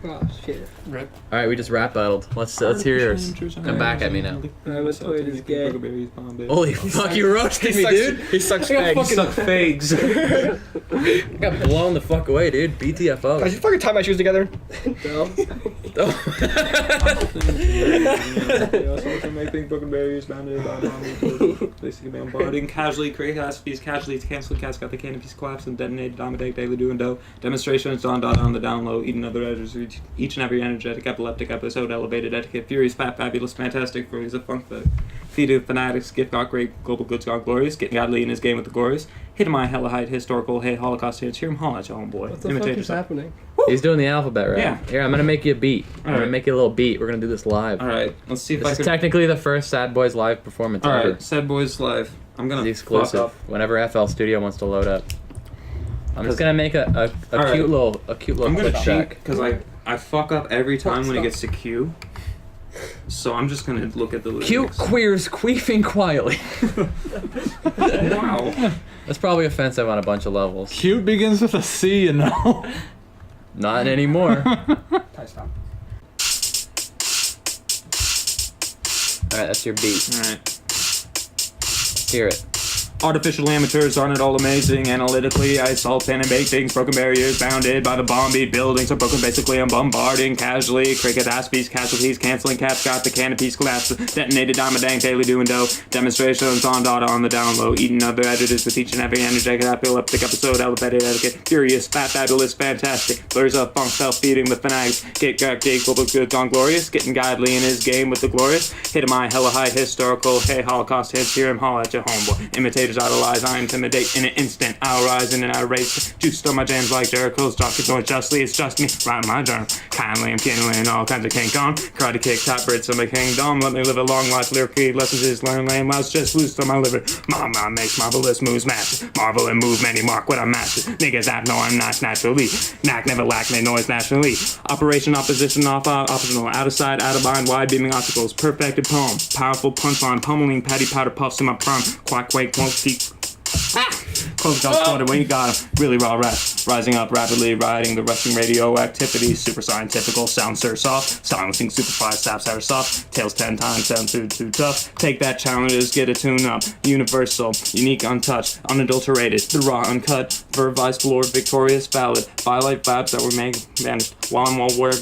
Oh shit. All right, we just rap battled. Let's hear yours. Come back at me now. I'm a toy is gay. Holy fuck, you roasted me, dude. He sucks I got fags. fucking Fags. I got blown the fuck away, dude. Guys, BTFO. you fucking tie my shoes together. No. Bombarding casually, create recipes, casually, cancel cats, got the candy piece collapse and detonated, dominate, daily do and do. Demonstrations on the down low, eating other edges, each and every energetic, epileptic episode, elevated etiquette, furious, fat, fabulous, fantastic, furries of funk, the feed of fanatics, gift got great, global goods got glorious, getting godly in his game with the glorious, hit my hella height, historical, hey, Holocaust hits, hear him holla at your homeboy. What the fuck is happening? He's doing the alphabet, right? Yeah. Here, I'm gonna make you a beat. I'm gonna Alright. make you a little beat. We're gonna do this live. Alright, let's see if This I is can. technically the first Sad Boys live performance ever. Alright, Sad Boys Live. I'm gonna The exclusive. fuck up. Whenever FL Studio wants to load up. I'm just gonna make a Alright. cute little I'm gonna clip cheat track. because I fuck up every time when it gets to Q. So I'm just gonna look at the lyrics. Cute queers queefing quietly. Wow. That's probably offensive on a bunch of levels. Cute begins with a C, you know. Not anymore. Ty, stop. Alright, that's your beat. Alright. Hear it. Artificial amateurs aren't it all amazing? Analytically, I solve pen and bake things. Broken barriers bounded by the bomb beat buildings are broken. Basically, I'm bombarding casually. Cricket aspies, casualties, canceling caps. Got the canopies collapsed. Detonated diamond dang daily doing dough. Demonstrations on data on the down low. Eating other editors with each and every energetic epileptic episode. Elevated etiquette. Furious, fat, fabulous, fantastic. Blurs up, funk, self feeding the fanatics. Get got gay, global good, gone glorious. Getting godly in his game with the glorious. Hit him my hella high historical. Hey, Holocaust hits. Hear him holla at your homeboy. Imitators idolize, I intimidate in an instant. I'll rise in and I race. Juiced on my jams like Jericho's. Drop it noise justly, it's just me. Write my journal. Kindly, I'm kindling all kinds of kink on. Karate kick, top Brits of my kingdom. Let me live a long life. Lyrically, lessons is learn lame. I was just loose on my liver. Mama makes marvelous moves, master. Marvel and move many mark what I master. Niggas act no, I'm not naturally. Knack never lack, made noise nationally. Operation opposition off optional. Out of sight, out of mind, wide beaming obstacles. Perfected poem. Powerful punchline. Pummeling patty powder puffs in my prime. Quack, wake, won't keep. Close down quarter when you got him. Really raw rap. Rising up rapidly, riding the rushing radioactivity. Super scientifical, sound sir soft. Silencing superfly, saps are soft. Tails 10 times, sound too tough. Take that challenges, get a tune up. Universal, unique, untouched, unadulterated. The raw, uncut. Verb, floored, victorious, valid. Violate vibes that were made vanished. While I'm all word.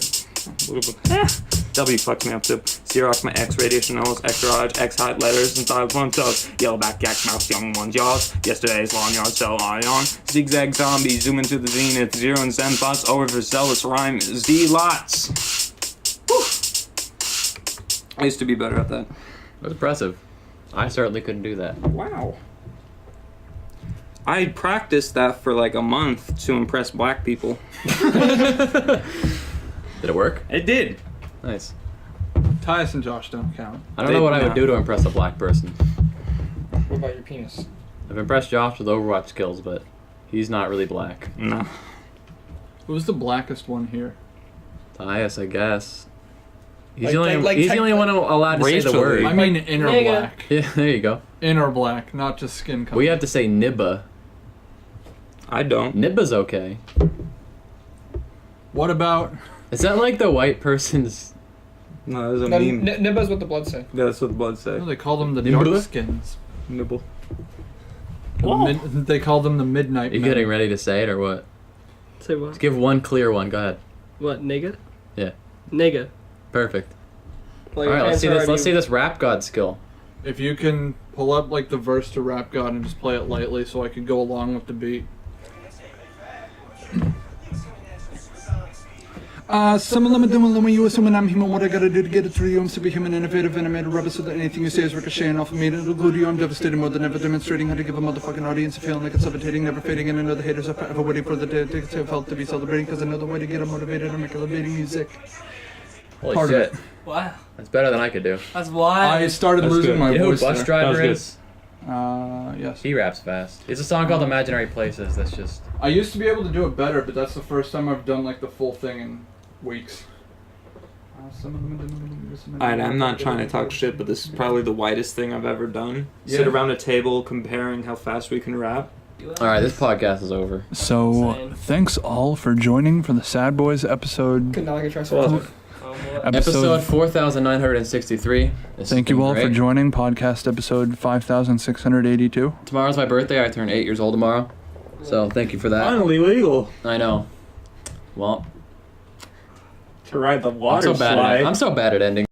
W fucks me up too. Xerox my X radiation nose, extra large, X height letters and style one toes. Yellow back yak mouse, young ones yaws. Yesterday's long yard cell ion. Zigzag zombie, zoom into the zenith. Zero and Zen thoughts, overzealous rhyme, Z lots. Whew. I used to be better at that. That's impressive. I certainly couldn't do that. Wow. I practiced that for like a month to impress black people. Did it work? It did. Nice. Tyus and Josh don't count. I don't know what I would do to impress a black person. What about your penis? I've impressed Josh with Overwatch skills, but he's not really black. No. Who's the blackest one here? Tyus, I guess. He's Like- the only, like he's the only one allowed to say the Racially. word. I mean inner Nigga. black. Yeah, there you go. Inner black, not just skin color. We have to say Nibba. I don't. Nibba's okay. What about? Is that like the white person's? No, there's a No, meme. Nibba's what the blood say. Yeah, that's what the blood say. What do they call them? The Nimble? dark skins. Nibble. They call them the midnight. You men. getting ready to say it or what? Say what? Give one clear one. Go ahead. What, nigga? Yeah. Nigga. Perfect. Like, All right, let's see this. already- Let's see this rap god skill. If you can pull up like the verse to Rap God and just play it lightly, so I could go along with the beat. Some of them you assuming I'm human. What I gotta do to get it through you? I'm superhuman, innovative, and I made a rubber so that anything you say is ricocheting off of me. It'll glue to you. I'm devastated more than ever, demonstrating how to give a motherfucking audience a feeling like it's suffocating, never fading, and I know the haters are forever waiting for the day to felt to be celebrating, because I know the way to get them motivated and make elevating music. Holy Part of shit. it. Wow. That's better than I could do. That's wild. I started That's losing good. my You know who voice Bus there. Driver That was is? Yes. He raps fast. It's a song called Imaginary Places. That's just. I used to be able to do it better, but that's the first time I've done like the full thing in weeks. Alright, I'm not trying to talk shit, but this is probably the whitest thing I've ever done. Yeah. Sit around a table comparing how fast we can rap. All right, this podcast is over. So, Same. thanks all for joining for the Sad Boys episode. Could not like a trust Well, Episode 4963. This Thank has you been all for great. joining podcast episode 5682. Tomorrow's my birthday. I turn 8 years old tomorrow. So thank you for that. finally legal I know. Well, to ride the I'm water so bad. slide. I'm so bad at ending.